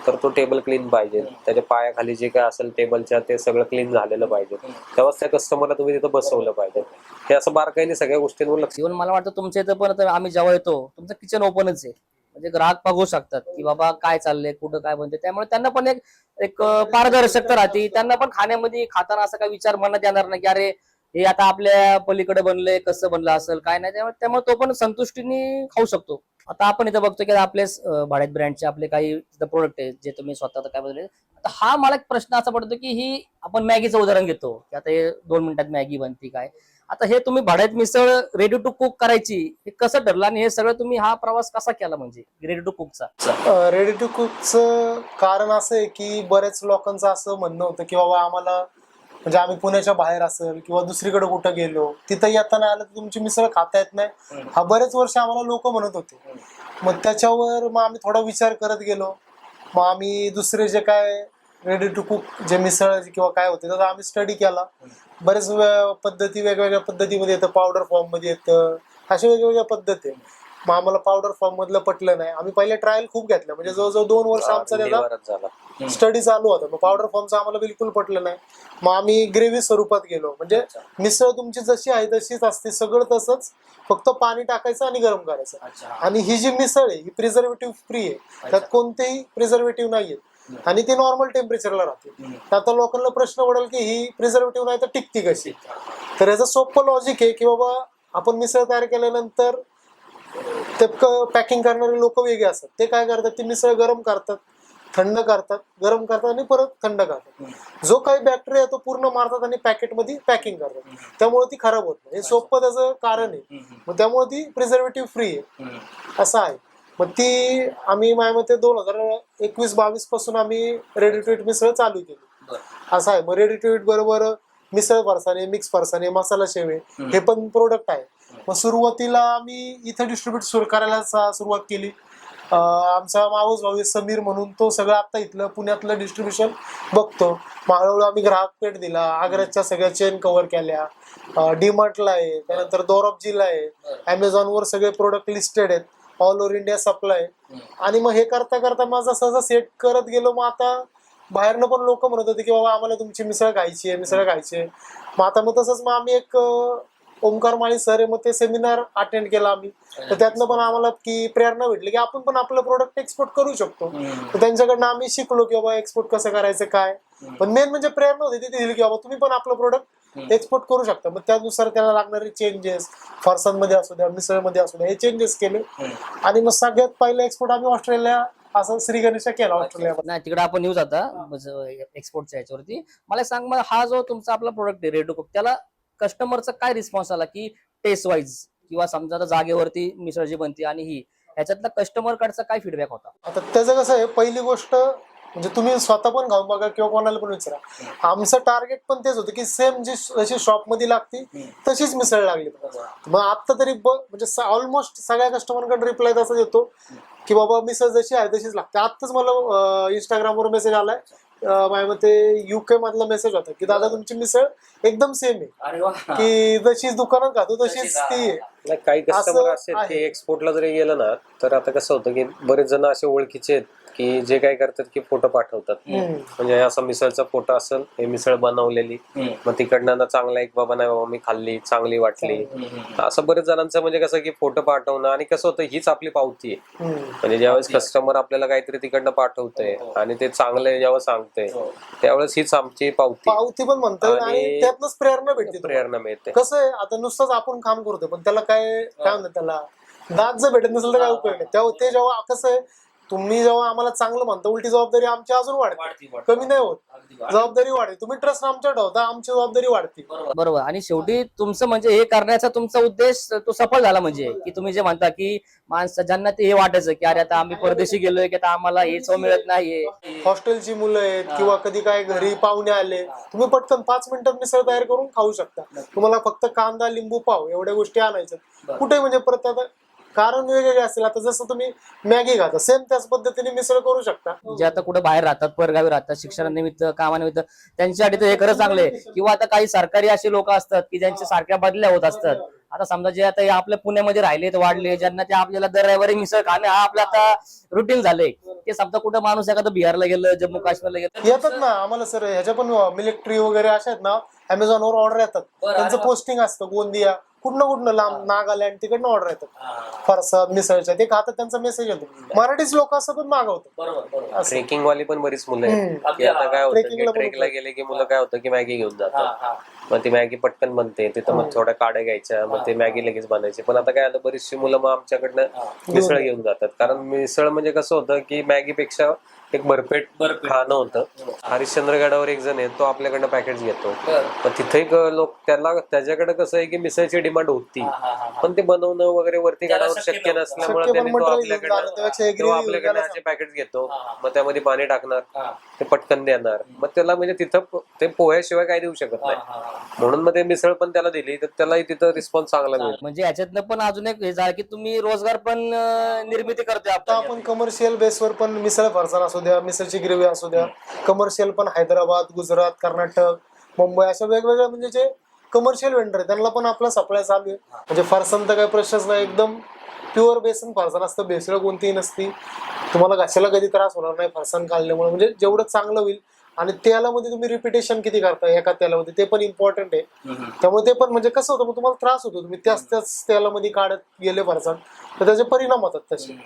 तर तो टेबल क्लीन पाहिजे, त्याच्या पायाखाली जे काय असेल टेबलच्या ते सगळं क्लीन झालेलं पाहिजे, तेव्हाच त्या कस्टमरला तुम्ही तिथं बसवलं पाहिजे. हे असं बारकाईने सगळ्या गोष्टींवर लक्ष. इव्हन मला वाटतं तुमच्या इथं पण आता आम्ही जेव्हा येतो तुमचं किचन ओपनच आहे, म्हणजे ग्राहक बघू शकतात की बाबा काय चाललंय, कुठं काय बनते. त्यामुळे त्यांना पण एक एक पारदर्शकता राहते. त्यांना पण खाण्यामध्ये खाताना असं काय विचार मनात येणार नाही की अरे हे आता आपल्या पलीकडे बनलंय, कसं बनलं असेल काय नाही. त्यामुळे तो पण संतुष्टीने खाऊ शकतो. आता आपण इथं बघतो की आपले भाड्यात ब्रँडचे आपले काही प्रोडक्ट आहेत जे तुम्ही स्वतः काय बनवले. आता हा मला एक प्रश्न असा पडतो की ही आपण मॅगीचं उदाहरण घेतो की आता हे 2 मिनिटात मॅगी बनती काय. आता हे तुम्ही भाड्यात मिसळ रेडी टू कुक करायची हे कसं ठरलं, आणि हे सगळं तुम्ही हा प्रवास कसा केला म्हणजे रेडी टू कुकचा? रेडी टू कुकचं कारण असं आहे की बऱ्याच लोकांचं असं म्हणणं होतं की बाबा आम्हाला, म्हणजे आम्ही पुण्याच्या बाहेर असेल किंवा दुसरीकडे कुठं गेलो तिथं येताना आलं तर तुमची मिसळ खाता येत नाही, हा बरेच वर्ष आम्हाला लोक म्हणत होते. मग त्याच्यावर मग आम्ही थोडा विचार करत गेलो. मग आम्ही दुसरे जे काय रेडी टू कुक जे मिसळ किंवा काय होते त्याचा आम्ही स्टडी केला. बरेच पद्धती वेगवेगळ्या पद्धतीमध्ये येतं, पावडर फॉर्म मध्ये येतं, अशा वेगवेगळ्या पद्धती. मग आम्हाला पावडर फॉर्म मधलं पटलं नाही. आम्ही पहिले ट्रायल खूप घेतल्या, म्हणजे जवळजवळ 2 वर्ष आमचा त्याचा स्टडी चालू होता. मग पावडर फॉर्मचं आम्हाला बिलकुल पटलं नाही. मग आम्ही ग्रेव्ही स्वरूपात गेलो. म्हणजे मिसळ तुमची जशी आहे तशीच असते, सगळं तसंच, फक्त पाणी टाकायचं आणि गरम करायचं. आणि ही जी मिसळ आहे ही प्रिझर्वेटिव्ह फ्री आहे, त्यात कोणतेही प्रिझर्वेटिव्ह नाहीये आणि ती नॉर्मल टेम्परेचरला राहते. तर आता लोकांना प्रश्न पडेल की ही प्रिझर्वेटिव्ह नाही तर टिकती कशी. तर याचं सोपं लॉजिक आहे की बाबा आपण मिसळ तयार केल्यानंतर ते पॅकिंग करणारे लोक वेगळे असतात. ते काय करतात, ती मिसळ गरम करतात, थंड करतात, गरम करतात आणि परत थंड करतात. जो काही बॅक्टेरिया तो पूर्ण मारतात आणि पॅकेटमध्ये पॅकिंग करतात, त्यामुळे ती खराब होत नाही. हे सोपं त्याचं कारण आहे. मग त्यामुळे ती प्रिझर्वेटिव्ह फ्री आहे असं आहे. मग ती आम्ही माझ्या मते 2021-22 पासून आम्ही रेडी टू इट मिसळ चालू केली असं आहे. मग रेडी टू इट बरोबर मिसळ फरसाणे, मिक्स फरसाणे, मसाला शेवे हे पण प्रोडक्ट आहे. मग सुरुवातीला आम्ही इथं डिस्ट्रीब्यूट करायला सुरुवात केली. आमचा मावस भाऊ समीर म्हणून, तो सगळं आता इथलं पुण्यातलं डिस्ट्रीब्युशन बघतो. हळूहळू आम्ही ग्राहक पेठ दिला, आग्र्याच्या सगळ्या चेन कव्हर केल्या, डीमार्टला आहे, त्यानंतर दोरबजीला आहे, अमेझॉनवर सगळे प्रोडक्ट लिस्टेड आहेत, ऑल ओव्हर इंडिया सप्लाय. आणि मग हे करता करता माझा सहजा सेट करत गेलो. मग आता बाहेरनं पण लोक म्हणत होते की बाबा आम्हाला तुमची मिसळ खायची आहे, मिसळ खायची आहे. मग आता मग तसंच मग आम्ही एक ओमकार माळी सर आहे, मग ते सेमिनार अटेंड केला आम्ही. तर त्यातनं पण आम्हाला की प्रेरणा भेटली की आपण पण आपलं प्रोडक्ट एक्सपोर्ट करू शकतो. तर त्यांच्याकडनं आम्ही शिकलो की बाबा एक्सपोर्ट कसं करायचं काय. पण मेन म्हणजे प्रेरणा होती ती दिली की बाबा तुम्ही पण आपलं प्रोडक्ट एक्सपोर्ट करू शकता. मग त्यानुसार त्याला लागणारे चेंजेस फरसांमध्ये असू द्या, मिसळमध्ये असू द्या, हे चेंजेस केले. आणि मग सगळ्यात पहिलं एक्सपोर्ट आम्ही ऑस्ट्रेलिया असं श्री गणेशा केला ऑस्ट्रेलिया. नाही, तिकडे आपण येऊच आता एक्सपोर्टच्या याच्यावरती. मला सांग, मग हा जो तुमचा आपला प्रोडक्ट आहे रेडी टू कुक, त्याला कस्टमरचा काय रिस्पॉन्स आला की टेस्ट वाईज, किंवा समजा आता जागेवरती मिसळ जी बनते आणि ही, ह्याच्यातला कस्टमर कडचा काय फीडबॅक होता? आता त्याचं कसं आहे, पहिली गोष्ट म्हणजे तुम्ही स्वतः पण खाऊन बघा किंवा कोणाला पण विचारा, आमचं टार्गेट पण तेच होतं की सेम जशी शॉप मध्ये लागती तशीच मिसळ लागली. मग आता तरी म्हणजे ऑलमोस्ट सगळ्या कस्टमरकडे रिप्लाय तसा येतो की बाबा मिसळ जशी आहे तशीच लागते. आत्ताच मला इंस्टाग्रामवर मेसेज आलाय, माझ्या मते युके मधला मेसेज होता की दादा तुमची मिसळ एकदम सेम आहे, की जशी दुकानात खातो तशीच ती आहे. काही कस्टमर असे आहे. की एक्सपोर्टला जरी गेलं ना, तर आता कसं होतं की बरेच जण असे ओळखीचे आहेत की जे काय करतात की फोटो पाठवतात. म्हणजे असा मिसळचा फोटो असेल, हे मिसळ बनवलेली, मग तिकडनं चांगला एक बाबा नाही बाबा मी खाल्ली, चांगली वाटली, असं बरेच जणांचं म्हणजे कसं की फोटो पाठवणं. आणि कसं होतं, हीच आपली पावती आहे. म्हणजे ज्यावेळेस कस्टमर आपल्याला काहीतरी तिकडनं पाठवतंय आणि ते चांगलं जेव्हा सांगतंय, त्यावेळेस हीच आमची पावती पण म्हणतात आणि त्यातनंच प्रेरणा मिळते. कसं आहे, आता नुसतंच आपण काम करतोय पण त्याला काय म्हणतात, त्याला दाद जर भेटत नसेल तर काय उपयोग नाही. तेव्हा ते जेव्हा कसं आहे, तुम्ही जेव्हा आम्हाला चांगलं म्हणता, उलटी जबाबदारी आमची अजून वाढते, कमी नाही होत, जबाबदारी वाढते. तुम्ही ट्रस्ट आमच्यावर ठेवता, आमची जबाबदारी वाढते. बरोबर. आणि शेवटी तुमचं म्हणजे हे करण्याचा तुमचा उद्देश तो सफल झाला, म्हणजे की तुम्ही जे म्हणता की माणसं ज्यांना ते हे वाटायचं की अरे आता आम्ही परदेशी गेलोय की आता आम्हाला हे चव मिळत नाहीये, हॉस्टेलची मुलं आहेत किंवा कधी काय घरी पाहुणे आले, तुम्ही पटकन 5 मिनिटात मिसळ तयार करून खाऊ शकता. तुम्हाला फक्त कांदा, लिंबू, पाव एवढ्या गोष्टी आणायच्या कुठे, म्हणजे परत आता कारण वेगवेगळे असतील. आता जसं तुम्ही मॅगी खाता, सेम त्याच पद्धतीने मिसळ करू शकता. जे आता कुठे बाहेर राहतात, परगावी राहतात, शिक्षणानिमित्त, कामानिमित्त, त्यांच्यासाठी तर हे खरंच चांगलं आहे. किंवा आता काही सरकारी असे लोक असतात की ज्यांच्या सारख्या बदल्या होत असतात. आता समजा जे आता आपल्या पुण्यामध्ये राहिलेत, वाढले, ज्यांना ते आपल्याला दर रविवारी मिसळ खाणे हा आपला आता रुटीन झालंय, ते समजा कुठं माणूस एखादं बिहारला गेलं, जम्मू काश्मीरला गेलं, येतात ना आम्हाला सर, ह्याच्या पण मिलिटरी वगैरे अशा आहेत ना, अमेझॉनवर ऑर्डर येतात, त्यांचं पोस्टिंग असतं, गोंदिया कुठनं लांब, नागालँड तिकडनं ऑर्डर येतात फरसा मिसळच्या, ते खातात, त्यांचा मेसेज येतो. मराठीच लोक असं पण मागवतात. ट्रेकिंग वाली पण बरीच मुलं आहेत की आता काय होतं की ट्रेकला गेले की मुलं काय होतं की मॅगी घेऊन जातात, मग ती मॅगी पटकन बनते तिथं, मग थोड्या काड्या घ्यायच्या, मग ते मॅगी लगेच बनायची. पण आता काय आलं, बरीचशी मुलं मग आमच्याकडनं मिसळ घेऊन जातात. कारण मिसळ म्हणजे कसं होतं की मॅगीपेक्षा एक भरपेट खाणं होतं. हरिश्चंद्रगडावर एक जण आहे, तो आपल्याकडनं पॅकेट घेतो, पण तिथे लोक त्याच्याकडे कसं आहे की मिसळची डिमांड होती, पण ते बनवणं वगैरे वरती गडावर शक्य नसल्यामुळे त्याने तो आपल्याकडनं असे पॅकेट घेतो, मग त्यामध्ये पाणी टाकणार, ते पटकन देणार, मग त्याला म्हणजे तिथं ते पोह्याशिवाय काय देऊ शकत नाही. म्हणून मग ते मिसळ पण त्याला दिली, तर त्यालाही तिथं रिस्पॉन्स चांगला मिळतो. म्हणजे याच्यातनं पण अजून एक हे झालं की तुम्ही रोजगार पण निर्मिती करतोय. आता आपण कमर्शियल बेसवर पण मिसळ फरसाण असू द्या, मिसळची ग्रेव्ही असू द्या, कमर्शियल पण हैदराबाद, गुजरात, कर्नाटक, मुंबई अशा वेगवेगळ्या म्हणजे जे कमर्शियल वेंडर आहे त्यांना पण आपला सप्लाय चालू आहे. म्हणजे फरसाण तर काही प्रश्नच नाही, एकदम प्युअर बेसन फरसाण असतं, भेसळ कोणतीही नसती, तुम्हाला घशाला कधी त्रास होणार नाही फरसाण खाल्ल्यामुळे. म्हणजे जेवढं चांगलं होईल. आणि तेलामध्ये तुम्ही रिपिटेशन किती करताय एका तेलामध्ये, ते पण इम्पॉर्टंट आहे. त्यामुळे ते पण म्हणजे कसं होतं, मग तुम्हाला त्रास होतो, तुम्ही त्याच तेलामध्ये काढत गेले फरसाण तर त्याचे परिणाम होतात तसे.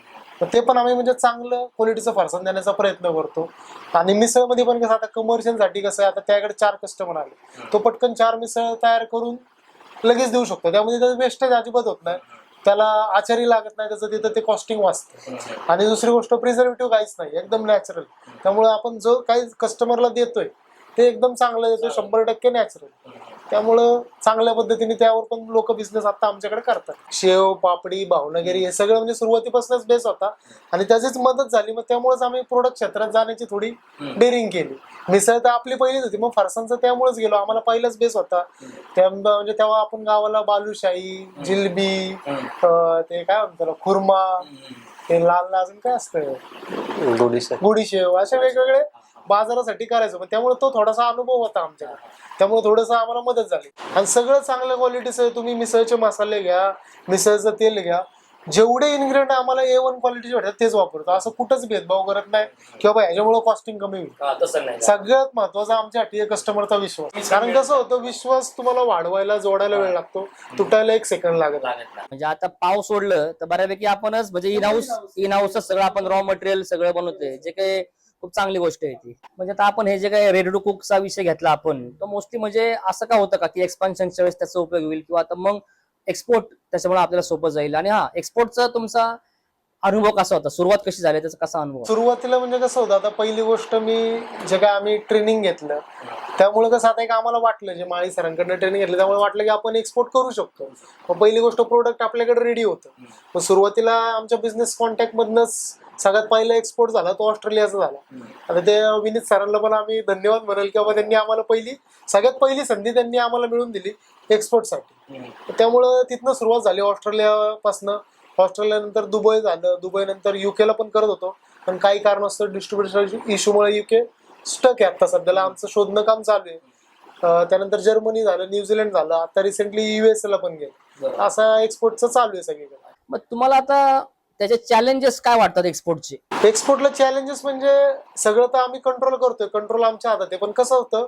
तर ते पण आम्ही म्हणजे चांगलं क्वालिटीचं फरसाण देण्याचा प्रयत्न करतो. आणि मिसळमध्ये पण कसं, आता कमर्शियलसाठी कसं आहे, आता त्याकडे 4 कस्टमर आले, तो पटकन 4 मिसळ तयार करून लगेच देऊ शकतो, त्यामध्ये त्याचं वेस्टेज अजिबात होत नाही. त्याला आचारी लागत नाही, त्याचं तिथं ते कॉस्टिंग वाचतं. आणि दुसरी गोष्ट प्रिझर्वेटिव्ह काहीच नाही, एकदम नॅचरल. त्यामुळे आपण जो काही कस्टमरला देतोय ते एकदम चांगलं देतोय, 100% नॅचरल. त्यामुळं चांगल्या पद्धतीने त्यावर पण लोक बिझनेस आता आमच्याकडे करतात. शेव, पापडी, भावनगरी हे सगळं म्हणजे सुरुवातीपासूनच बेस होता आणि त्याचीच मदत झाली. मग त्यामुळेच आम्ही प्रोडक्ट क्षेत्रात जाण्याची थोडी डेअरिंग केली. मिसळ तर आपली पहिलीच होती, मग फरसांचं त्यामुळेच गेलो, आम्हाला पहिलाच बेस होता. म्हणजे तेव्हा आपण गावाला बालुशाही, जिलबी, ते काय म्हणतो त्याला, खुर्मा, ते लाल अजून काय असतं, गुडीशेव, असे वेगवेगळे बाजारासाठी करायचो. पण त्यामुळे तो थोडासा अनुभव होता आमच्याकडे, त्यामुळे थोडंसं आम्हाला मदत झाली. आणि सगळं चांगल्या क्वालिटीचं, तुम्ही मिसळचे मसाले घ्या, मिसळचं तेल घ्या, जेवढे इन्ग्रेडियंट आम्हाला A1 क्वालिटीचे भेटतात तेच वापरतो. असं कुठंच भेदभाव करत नाही की बाबा ह्याच्यामुळे कॉस्टिंग कमी होईल. सगळ्यात महत्वाचा आमच्यासाठी कस्टमरचा विश्वास. कारण कसं होतं, विश्वास तुम्हाला वाढवायला, जोडायला वेळ लागतो, तुटायला 1 सेकंड लागत नाही. म्हणजे आता पाव सोडलं तर बऱ्यापैकी आपणच म्हणजे इन-हाऊसच सगळं आपण रॉ मटेरियल सगळं बनवतोय, जे काही खूप चांगली गोष्ट आहे ती. म्हणजे आता आपण हे जे काही रेडी टू कुकचा विषय घेतला आपण, तो मोस्टली म्हणजे असं का होतं का की एक्सपान्शनच्या वेळेस त्याचा उपयोग होईल किंवा आता मग एक्सपोर्ट त्याच्यामुळे आपल्याला सोपं जाईल. आणि हा एक्सपोर्टचा तुमचा अनुभव कसा होता, सुरुवात कशी झाली, त्याचा कसा अनुभव? सुरुवातीला म्हणजे कसं होतं, आता पहिली गोष्ट मी जे काय आम्ही ट्रेनिंग घेतलं त्यामुळे कसं आता एक आम्हाला वाटलं, जे माळी सरांकडनं ट्रेनिंग घेतलं त्यामुळे वाटलं की आपण एक्सपोर्ट करू शकतो. मग पहिली गोष्ट प्रोडक्ट आपल्याकडे रेडी होतं. मग सुरुवातीला आमच्या बिझनेस कॉन्टॅक्ट मधनच सगळ्यात पहिला एक्सपोर्ट झाला तो ऑस्ट्रेलियाचा झाला. आता ते विनीत सरांना पण आम्ही धन्यवाद म्हणेल की बाबा त्यांनी आम्हाला सगळ्यात पहिली संधी त्यांनी आम्हाला मिळवून दिली एक्सपोर्टसाठी. त्यामुळं तिथनं सुरुवात झाली ऑस्ट्रेलियापासनं. ऑस्ट्रेलियानंतर दुबई झालं, दुबईनंतर युकेला पण करत होतो, पण काही कारणास्तव डिस्ट्रीब्युशन इश्यूमुळे युके स्टक आहे आता सध्याला. आमचं शोधणं काम चालू आहे. त्यानंतर जर्मनी झालं, न्यूझीलंड झालं, आता रिसेंटली USA ला पण गेलं. असा एक्सपोर्टचं चालू आहे सगळीकडे. मग तुम्हाला आता त्याचे चॅलेंजेस काय वाटतात एक्सपोर्टचे? एक्सपोर्टला चॅलेंजेस म्हणजे सगळं तर आम्ही कंट्रोल करतोय, कंट्रोल आमच्या हातात आहे. पण कसं होतं,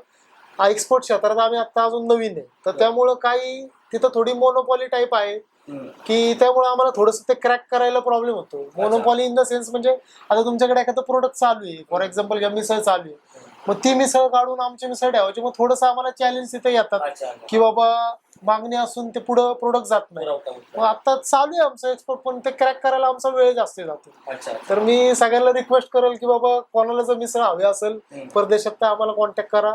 एक्सपोर्ट क्षेत्रात आम्ही आता अजून नवीन आहे, तर त्यामुळं काही तिथं थोडी मोनोपॉली टाईप आहे की त्यामुळे आम्हाला थोडंसं ते क्रॅक करायला प्रॉब्लेम होतो. मोनोपॉली इन द सेन्स म्हणजे आता तुमच्याकडे एखादं प्रोडक्ट चालू आहे, फॉर एक्झाम्पल घ्या मिसळ चालू आहे, मग ती मिसळ काढून आमची मिसळ ठेवायची, मग थोडंसं आम्हाला चॅलेंज तिथे येतात की बाबा मागणी असून ते पुढं प्रोडक्ट जात नाही. मग आता चालू आहे आमचं एक्सपोर्ट, पण ते क्रॅक करायला आमचा वेळ जास्त जातो. तर मी सगळ्यांना रिक्वेस्ट करेल की बाबा कोणाला जर मिसळ हवी असेल परदेशात तर आम्हाला कॉन्टॅक्ट करा.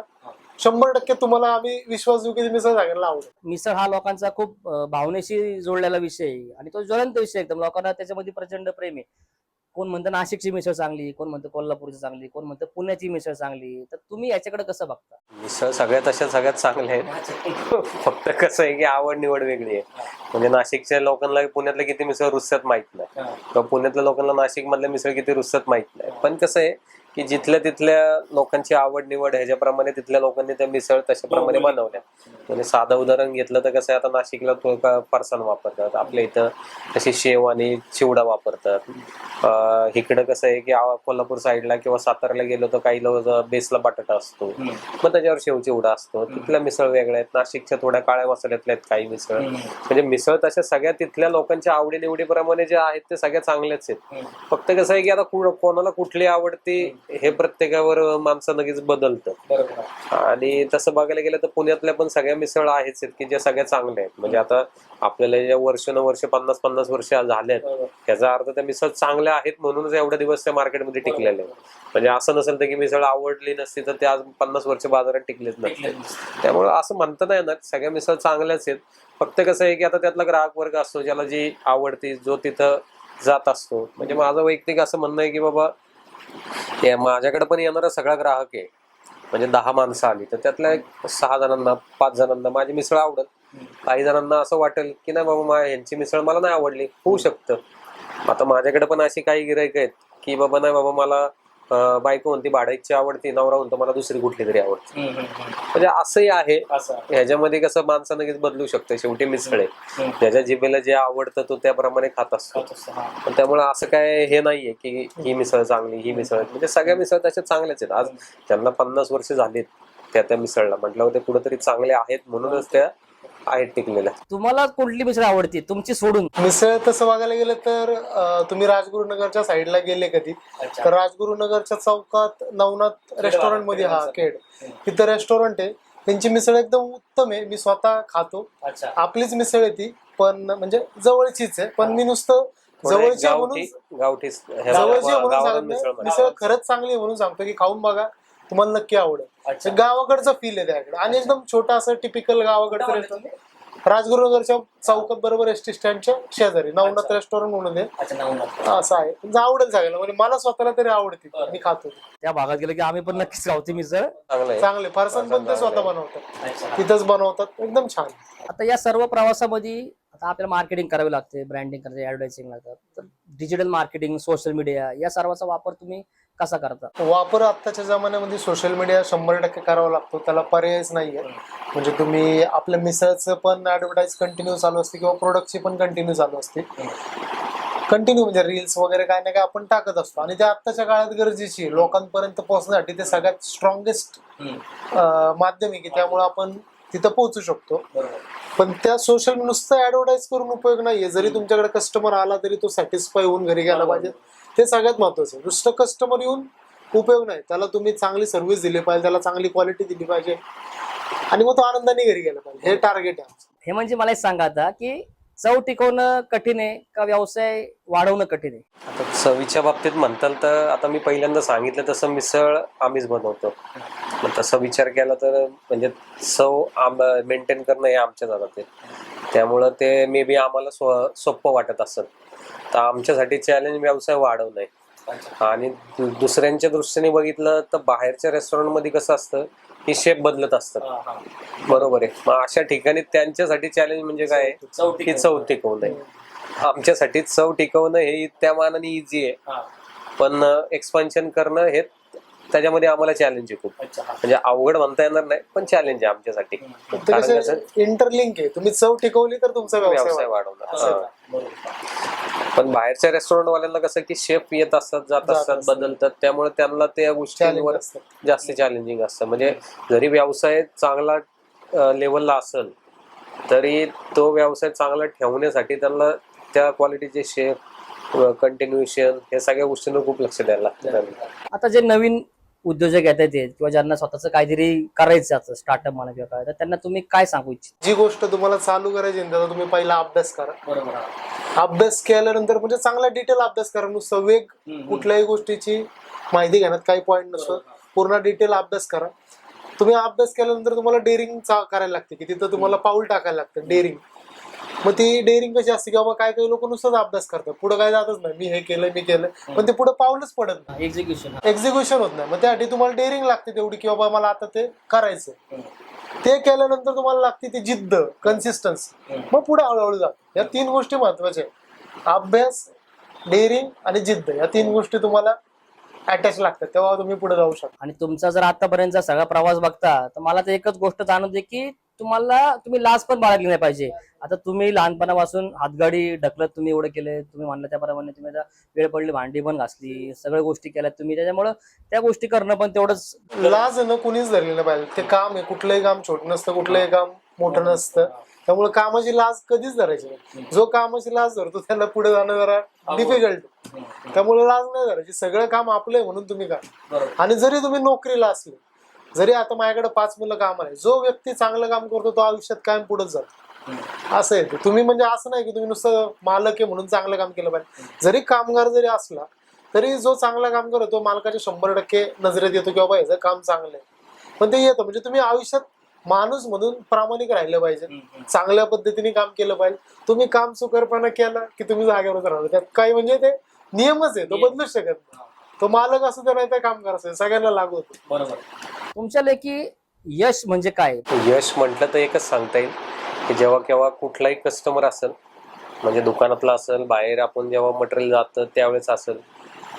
100% तुम्हाला आम्ही विश्वास देऊ की मिसळ सगळ्यांना आवडेल. मिसळ हा लोकांचा खूप भावनेशी जोडलेला विषय आहे आणि तो ज्वलंत विषय एकदम. लोकांना त्याच्यामध्ये प्रचंड प्रेम आहे. कोण म्हणतं नाशिकची मिसळ चांगली, कोण म्हणतं कोल्हापूरची चांगली, कोण म्हणतं पुण्याची मिसळ चांगली. तर तुम्ही याच्याकडे कसं बघता? मिसळ सगळ्यात चांगल्या आहेत. फक्त कसं आहे की आवड निवड वेगळी आहे. म्हणजे नाशिकच्या लोकांना पुण्यातल्या किती मिसळ रुचतात माहित नाही, किंवा पुण्यातल्या लोकांना नाशिक मधल्या मिसळ किती रुचतात माहित नाही. पण कसं आहे की जिथल्या तिथल्या लोकांची आवड निवड ह्याच्याप्रमाणे तिथल्या लोकांनी त्या मिसळ तशाप्रमाणे बनवल्या. म्हणजे साधं उदाहरण घेतलं तर कसं आहे, आता नाशिकला फरसाण वापरतात, आपल्या इथं तशी शेव आणि चिवडा वापरतात. इकडं कसं आहे की कोल्हापूर साईडला किंवा साताऱ्याला गेलो तर काही लोक बेसला बटाटा असतो, मग त्याच्यावर शेव चिवडा असतो. तिथल्या मिसळ वेगळ्या आहेत, नाशिकच्या थोड्या काळ्या मसाल्यातल्या आहेत काही मिसळ. म्हणजे मिसळ तशा सगळ्या तिथल्या लोकांच्या आवडीनिवडीप्रमाणे जे आहेत ते सगळ्या चांगल्याच आहेत. फक्त कसं आहे की आता कोणाला कुठली आवडते हे प्रत्येकावर माणसं लगेच बदलतं. आणि तसं बघायला गेलं तर पुण्यातल्या पण सगळ्या मिसळ आहेच आहेत की ज्या सगळ्या चांगल्या आहेत. म्हणजे आता आपल्याला ज्या वर्ष 50 वर्ष झाल्यात, त्याचा अर्थ त्या मिसळ चांगल्या आहेत म्हणूनच एवढे दिवस त्या मार्केटमध्ये टिकलेले आहेत. म्हणजे असं नसेल तर की मिसळ आवडली नसती तर ते आज 50 वर्ष बाजारात टिकलेच नसते. त्यामुळे असं म्हणता नाही येणार, सगळ्या मिसळ चांगल्याच आहेत. फक्त कसं आहे की आता त्यातला ग्राहक वर्ग असतो ज्याला जी आवडते, जो तिथं जात असतो. म्हणजे माझं वैयक्तिक असं म्हणणं आहे की बाबा माझ्याकडे पण येणारा सगळा ग्राहक आहे, म्हणजे 10 माणसं आली तर त्यातल्या 6 जणांना 5 जणांना माझी मिसळ आवडत. काही जणांना असं वाटेल की नाही बाबा यांची मिसळ मला नाही आवडली, होऊ शकतं. आता माझ्याकडे पण अशी काही गिराईक आहेत की बाबा नाही बाबा मला बायको म्हणते भाड्याची आवडते, नवरा म्हणतो मला दुसरी कुठली तरी आवडते. म्हणजे असंही आहे. ह्याच्यामध्ये कसं माणसं लगेच बदलू शकतं. शेवटी मिसळ आहे, ज्याच्या जिभेला जे आवडतं तो त्याप्रमाणे खात असतो. पण त्यामुळे असं काय हे नाहीये की ही मिसळ चांगली, ही मिसळ, म्हणजे सगळ्या मिसळ तशा चांगल्याच आहेत. आज ज्यांना 50 वर्ष झालीत त्या मिसळला म्हटल्यावर ते कुठेतरी चांगले आहेत म्हणूनच त्या आहेत टिकलेल्या. तुम्हाला कुठली मिसळ आवडते तुमची सोडून? मिसळ तसं बघायला गेलं तर तुम्ही राजगुरुनगरच्या साईडला गेले कधी तर राजगुरुनगरच्या चौकात नवनाथ रेस्टॉरंट मध्ये, हा केड, तिथं रेस्टॉरंट आहे. त्यांची मिसळ एकदम उत्तम आहे, मी स्वतः खातो. आपलीच मिसळ आहे ती, पण म्हणजे जवळचीच आहे, पण मी नुसतं जवळची आहे म्हणून गावठी जवळची आहे म्हणून सांगत नाही. मिसळ खरंच चांगली आहे म्हणून सांगतो की खाऊन बघा, तुम्हाला नक्की आवडेल. अच्छा. गावाकडचा फील आहे त्याकडे आणि एकदम छोटा असं टिपिकल गावाकडचं रेस्टॉरंट. राजगुरुनगरच्या चौकात बरोबर एसटी स्टँडच्या शेजारी नवनाथ रेस्टॉरंट म्हणून आहे. अच्छा, नवनाथ. असं आहे, म्हणजे आवडेल सगळ्याला, म्हणजे मला स्वतःला तरी आवडते, मी खातो. त्या भागात गेलं की आम्ही पण नक्कीच गावठी मिसळ. चांगलं आहे. चांगले फरसाण पण ते स्वतः बनवतात, अच्छा. तिथंच बनवतात, एकदम छान. आता या सर्व प्रवासामध्ये आता आपल्याला मार्केटिंग करावी लागते, ब्रँडिंग करायचे, ऍडव्हर्टायझिंग लागतात. तर डिजिटल मार्केटिंग, सोशल मीडिया या सर्वाचा वापर तुम्ही कसा करता? वापर आत्ताच्या जमान्यामध्ये सोशल मीडिया 100% करावा लागतो, त्याला पर्यायच नाहीये. म्हणजे तुम्ही आपल्या मिसळचं पण ऍडव्हर्टाईज कंटिन्यू चालू असते किंवा प्रोडक्टची पण कंटिन्यू चालू असते. कंटिन्यू म्हणजे रील्स वगैरे काय ना काय आपण टाकत असतो आणि ते आत्ताच्या काळात गरजेची आहे. लोकांपर्यंत पोहोचण्यासाठी ते सगळ्यात स्ट्रॉंगेस्ट माध्यम आहे की त्यामुळे आपण तिथं पोहोचू शकतो. पण त्या सोशल नुसतं ऍडव्हर्टाईज करून उपयोग नाहीये. जरी तुमच्याकडे कस्टमर आला तरी तो सॅटिस्फाय होऊन घरी गेला पाहिजे, ते सगळ्यात महत्वाचं आहे. नुसतं कस्टमर येऊन उपयोग नाही, त्याला तुम्ही चांगली सर्व्हिस दिली पाहिजे, त्याला चांगली क्वालिटी दिली पाहिजे आणि मग तो आनंदाने घरी गेला पाहिजे. हे टार्गेट आहे आमचं. हे म्हणजे मला एक सांगा आता की चव टिकवणं कठीण आहे का व्यवसाय वाढवणं कठीण आहे? आता चवीच्या बाबतीत म्हणताल तर आता मी पहिल्यांदा सांगितलं तसं मिसळ आम्हीच बनवतो. मग तसा विचार केला तर म्हणजे चव मेंटेन करणं हे आमच्याच हातात आहे. त्यामुळं ते मे बी आम्हाला सोपं वाटत असेल. तर आमच्यासाठी चॅलेंज व्यवसाय वाढवणं आहे. आणि दुसऱ्यांच्या दृष्टीने बघितलं तर बाहेरच्या रेस्टॉरंटमध्ये कसं असतं की शेफ बदलत असतात, बरोबर आहे. मग अशा ठिकाणी त्यांच्यासाठी चॅलेंज म्हणजे काय की चव टिकवणं आहे. आमच्यासाठी चव टिकवणं हे त्या मानाने इझी आहे, पण एक्सपान्शन करणं हे त्याच्यामध्ये आम्हाला चॅलेंज आहे खूप. म्हणजे अवघड म्हणता येणार नाही, पण चॅलेंज आहे आमच्यासाठी. कारण कसं इंटरलिंक आहे, तुम्ही चव टिकवली तर तुमचा व्यवसाय वाढवणार. पण बाहेरच्या रेस्टॉरंट वाल्यांना कसं की शेफ येत असतात, जात असतात, बदलतात, त्यामुळे त्यांना त्या गोष्टींवर जास्त चॅलेंजिंग असतं. म्हणजे जरी व्यवसाय चांगला लेवलला असेल तरी तो व्यवसाय चांगला ठेवण्यासाठी त्यांना त्या क्वालिटीचे शेफ, कंटिन्युएशन या सगळ्या गोष्टींवर खूप लक्ष द्यायला लागतं. आता जे नवीन उद्योजक येत आहेत किंवा ज्यांना स्वतःच काहीतरी करायचं असतं, स्टार्टअप म्हणा किंवा काय, तर त्यांना तुम्ही काय सांगू इच्छिता? जी गोष्ट तुम्हाला चालू करायची आहे त्याचा तुम्ही पहिला अभ्यास करा. बरोबर. अभ्यास केल्यानंतर म्हणजे चांगला डिटेल अभ्यास करा. नुसतं वेग कुठल्याही गोष्टीची माहिती घेण्यात काही पॉईंट नसतो. पूर्ण डिटेल अभ्यास करा. तुम्ही अभ्यास केल्यानंतर तुम्हाला डेअरिंग करायला लागते की तिथं तुम्हाला पाऊल टाकायला लागतं, डेअरिंग. मग ती डेअरिंग कशी असते की बाबा काय काही लोक नुसतंच अभ्यास करतात, पुढे काय जातच नाही, मी हे केलं मी केलं, पण ते पुढे पाऊलच पडत नाही, एक्झिक्युशन होत नाही. मग त्यासाठी तुम्हाला डेअरिंग लागते तेवढी की बाबा मला आता ते करायचं. ते केल्यानंतर तुम्हाला लागते ती जिद्द, कन्सिस्टन्सी, मग पुढे हळूहळू जाते. या 3 गोष्टी महत्वाच्या आहेत: अभ्यास, डेअरिंग आणि जिद्द. या 3 गोष्टी तुम्हाला अटॅच लागतात, तेव्हा तुम्ही पुढे जाऊ शकता. आणि तुमचा जर आतापर्यंतचा सगळा प्रवास बघता तर मला तर एकच गोष्ट जाणवते की तुम्ही लाज पण बाळगली नाही पाहिजे. आता तुम्ही लहानपणापासून हातगाडी ढकलत तुम्ही एवढं केलंय, तुम्ही म्हणलं त्याप्रमाणे तुम्ही आता वेळ पडली भांडी पण घासली, सगळ्या गोष्टी केल्या तुम्ही, त्याच्यामुळे त्या गोष्टी करणं पण तेवढंच. लाज न कुणीच धरली नाही पाहिजे. ते काम आहे, कुठलंही काम छोटं नसतं, कुठलंही काम मोठं नसतं. त्यामुळे कामाची लाज कधीच धरायची नाही. जो कामाची लाज धरतो त्याला पुढे जाणं जरा डिफिकल्ट. त्यामुळे लाज नाही धरायची. सगळं काम आपलं आहे म्हणून तुम्ही करा. आणि जरी तुम्ही नोकरीला असले, जरी आता माझ्याकडे 5 मुलं काम आहे, जो व्यक्ती चांगलं काम करतो तो आयुष्यात कायम पुढेच जातो. असं आहे ते. तुम्ही म्हणजे असं नाही की तुम्ही नुसतं मालक आहे म्हणून चांगलं काम केलं पाहिजे. जरी कामगार जरी असला तरी जो चांगलं काम करतो तो मालकाच्या 100% नजरेत येतो की बाबा याचं काम चांगलं आहे. पण ते येतं म्हणजे तुम्ही आयुष्यात माणूस म्हणून प्रामाणिक राहिलं पाहिजे, चांगल्या पद्धतीने काम केलं पाहिजे. तुम्ही काम सुकरपणा केला की तुम्ही जागेवरच राहता. त्यात काही म्हणजे ते नियमच आहे, तो बदलूच शकत नाही. तो मालक असू दे नाही तर कामगार असू दे, सगळ्यांना लागू होतो. बरोबर. तुमच्या लेखी यश म्हणजे काय? यश म्हटलं तर एकच सांगता येईल की जेव्हा केव्हा कुठलाही कस्टमर असेल, म्हणजे दुकानातला असेल, बाहेर आपण जेव्हा मटेरियल जातं त्यावेळेस असेल,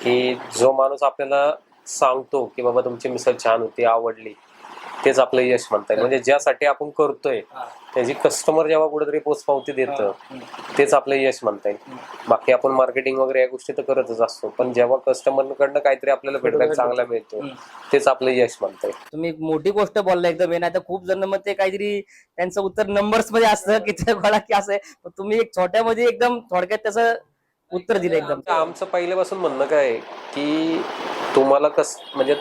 की जो माणूस आपल्याला सांगतो की बाबा तुमची मिसळ छान होती, आवडली, तेच आपलं यश म्हणता येईल. म्हणजे ज्यासाठी आपण करतोय त्याची कस्टमर जेव्हा कुठेतरी पोचपावती देतं तेच आपलं यश म्हणता येईल. बाकी आपण मार्केटिंग वगैरे या गोष्टी तर करतच असतो, पण जेव्हा कस्टमरकडनं काहीतरी आपल्याला फीडबॅक चांगला मिळतो तेच आपलं यश म्हणता येईल. तुम्ही मोठी गोष्ट बोलला एकदम. नाही तर खूप जण मग ते काहीतरी त्यांचं उत्तर नंबर्स मध्ये असतं की ते गोळा की असं आहे, पण तुम्ही एक छोट्यामध्ये एकदम थोडक्यात त्याचं उत्तर दिलं एकदम. आमचं पहिल्यापासून म्हणणं काय आहे की तुम्हाला म्हणजे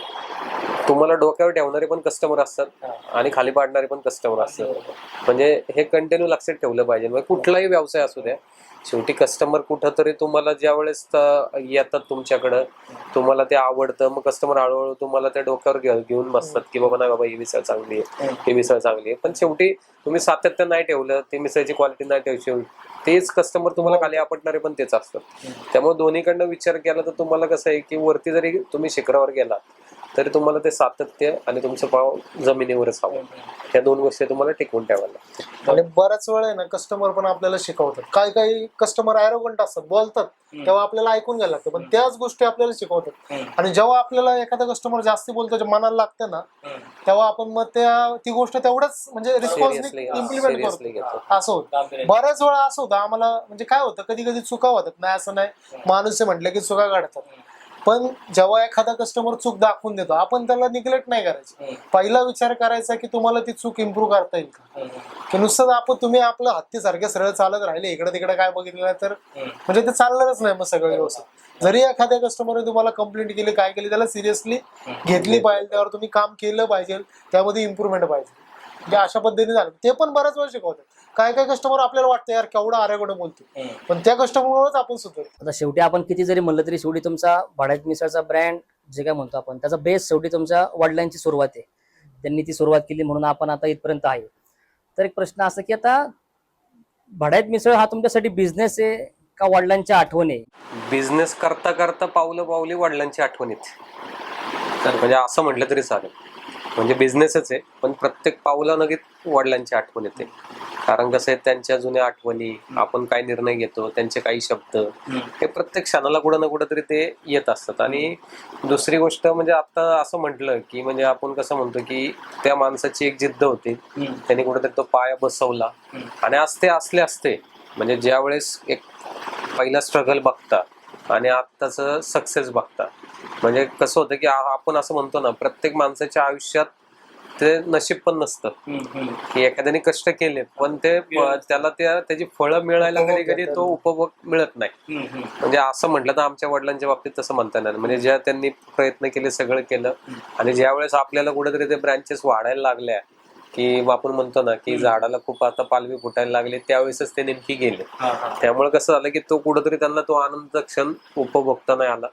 तुम्हाला डोक्यावर ठेवणारे पण कस्टमर असतात आणि खाली पाडणारे पण कस्टमर असतात. म्हणजे हे कंटिन्यू लक्षात ठेवलं पाहिजे. म्हणजे कुठलाही व्यवसाय असू द्या, शेवटी कस्टमर कुठंतरी तुम्हाला ज्या वेळेस येतात तुमच्याकडं, तुम्हाला ते आवडतं, मग कस्टमर हळूहळू तुम्हाला त्या डोक्यावर घेऊन बसतात की बाबा नाही बाबा ही मिसळ चांगली आहे, ही मिसळ चांगली आहे. पण शेवटी तुम्ही सातत्य नाही ठेवलं, ती मिसळची क्वालिटी नाही ठेवली, तेच कस्टमर तुम्हाला खाली आपटणारे पण तेच असतात. त्यामुळे दोन्हीकडनं विचार केला तर तुम्हाला कसं आहे की वरती जरी तुम्ही शिखरावर गेलात तरी तुम्हाला ते सातत्य आणि तुमचं पाव जमिनीवरच हवं. ह्या दोन गोष्टी तुम्हाला टिकवून ठेवायला लागतात. आणि बऱ्याच वेळा आहे ना कस्टमर पण आपल्याला शिकवतात. काही कस्टमर ॲरोगंट असतात, बोलतात तेव्हा आपल्याला ऐकून घ्यायला लागतं, पण त्याच गोष्टी आपल्याला शिकवतात. आणि जेव्हा आपल्याला एखादा कस्टमर जास्ती बोलतो, जे मनाला लागतं ना, तेव्हा आपण मग ती गोष्ट तेवढंच म्हणजे रिस्पॉन्सली इम्प्लिमेंट करतो. असं होतं. बऱ्याच वेळा असं होतं आम्हाला, म्हणजे काय होतं कधी कधी चुका होतात, नाही असं नाही, माणूस आहे म्हटलं की चुका काढतात. पण जेव्हा एखादा कस्टमर चूक दाखवून देतो, आपण त्याला निग्लेक्ट नाही करायचं. पहिला विचार करायचा की तुम्हाला ती चूक इम्प्रूव्ह करता येईल का, की नुसतं तुम्ही आपलं हत्तीसारखे सरळ चालत राहिले, इकडे तिकडे काय बघितलं तर म्हणजे ते चालणारच नाही मग सगळं व्यवस्थित. जरी एखाद्या कस्टमरने तुम्हाला कंप्लेंट केली, काय केली, त्याला सिरियसली घेतली पाहिजे, त्यावर तुम्ही काम केलं पाहिजे, त्यामध्ये इम्प्रूव्हमेंट पाहिजे. म्हणजे अशा पद्धतीने झालं. ते पण बऱ्याच वेळ शिकवतात. काय कस्टमर आपल्याला वाटतं यार केवढा आरेगोडं बोलतो, पण त्या कस्टमरवरच आपण सुधारतो. आता शेवटी आपण किती जरी म्हणलं तरी शेवटी तुमचा भाड्यात मिसळचा ब्रँड जे काय म्हणतो आपण, त्याचा बेस शेवटी तुमच्या वडिलांची सुरुवात आहे. त्यांनी ती सुरुवात केली म्हणून आपण आता इथपर्यंत आहे. तर एक प्रश्न असा की आता भाड्यात मिसळ हा तुमच्यासाठी बिझनेस आहे का वडिलांची आठवण आहे? बिझनेस करता करता पावलं पावली वडिलांची आठवण येते. म्हणजे असं म्हटलं तरी चालेल. म्हणजे बिझनेसच आहे, पण प्रत्येक पावलानगीत वडिलांची आठवण येते. कारण कसं आहे, त्यांच्या जुन्या आठवणी, आपण काय निर्णय घेतो, त्यांचे काही शब्द, हे प्रत्येक क्षणाला कुठं ना कुठं तरी ते येत असतात. आणि दुसरी गोष्ट म्हणजे आता असं म्हटलं की म्हणजे आपण कसं म्हणतो की त्या माणसाची एक जिद्द होती, त्यांनी कुठेतरी तो पाया बसवला. आणि आज ते असते म्हणजे ज्या वेळेस एक पहिला स्ट्रगल बघता आणि आत्ताचं सक्सेस बघता, म्हणजे कसं होतं की आपण असं म्हणतो ना, प्रत्येक माणसाच्या आयुष्यात ते नशीब पण नसतं की एखाद्याने कष्ट केले पण ते त्याला त्याची फळं मिळायला कधी कधी तो उपभोग मिळत नाही. म्हणजे असं म्हटलं तर आमच्या वडिलांच्या बाबतीत तसं म्हणता येणार. म्हणजे ज्या त्यांनी प्रयत्न केले, सगळं केलं, आणि ज्या वेळेस आपल्याला कुठेतरी ते ब्रँचेस वाढायला लागल्या की आपण म्हणतो ना की झाडाला खूप आता पालवी फुटायला लागली, त्यावेळेसच ते नेमकी गेले. त्यामुळे कसं झालं की तो कुठेतरी त्यांना तो आनंद क्षण उपभोगता नाही आला.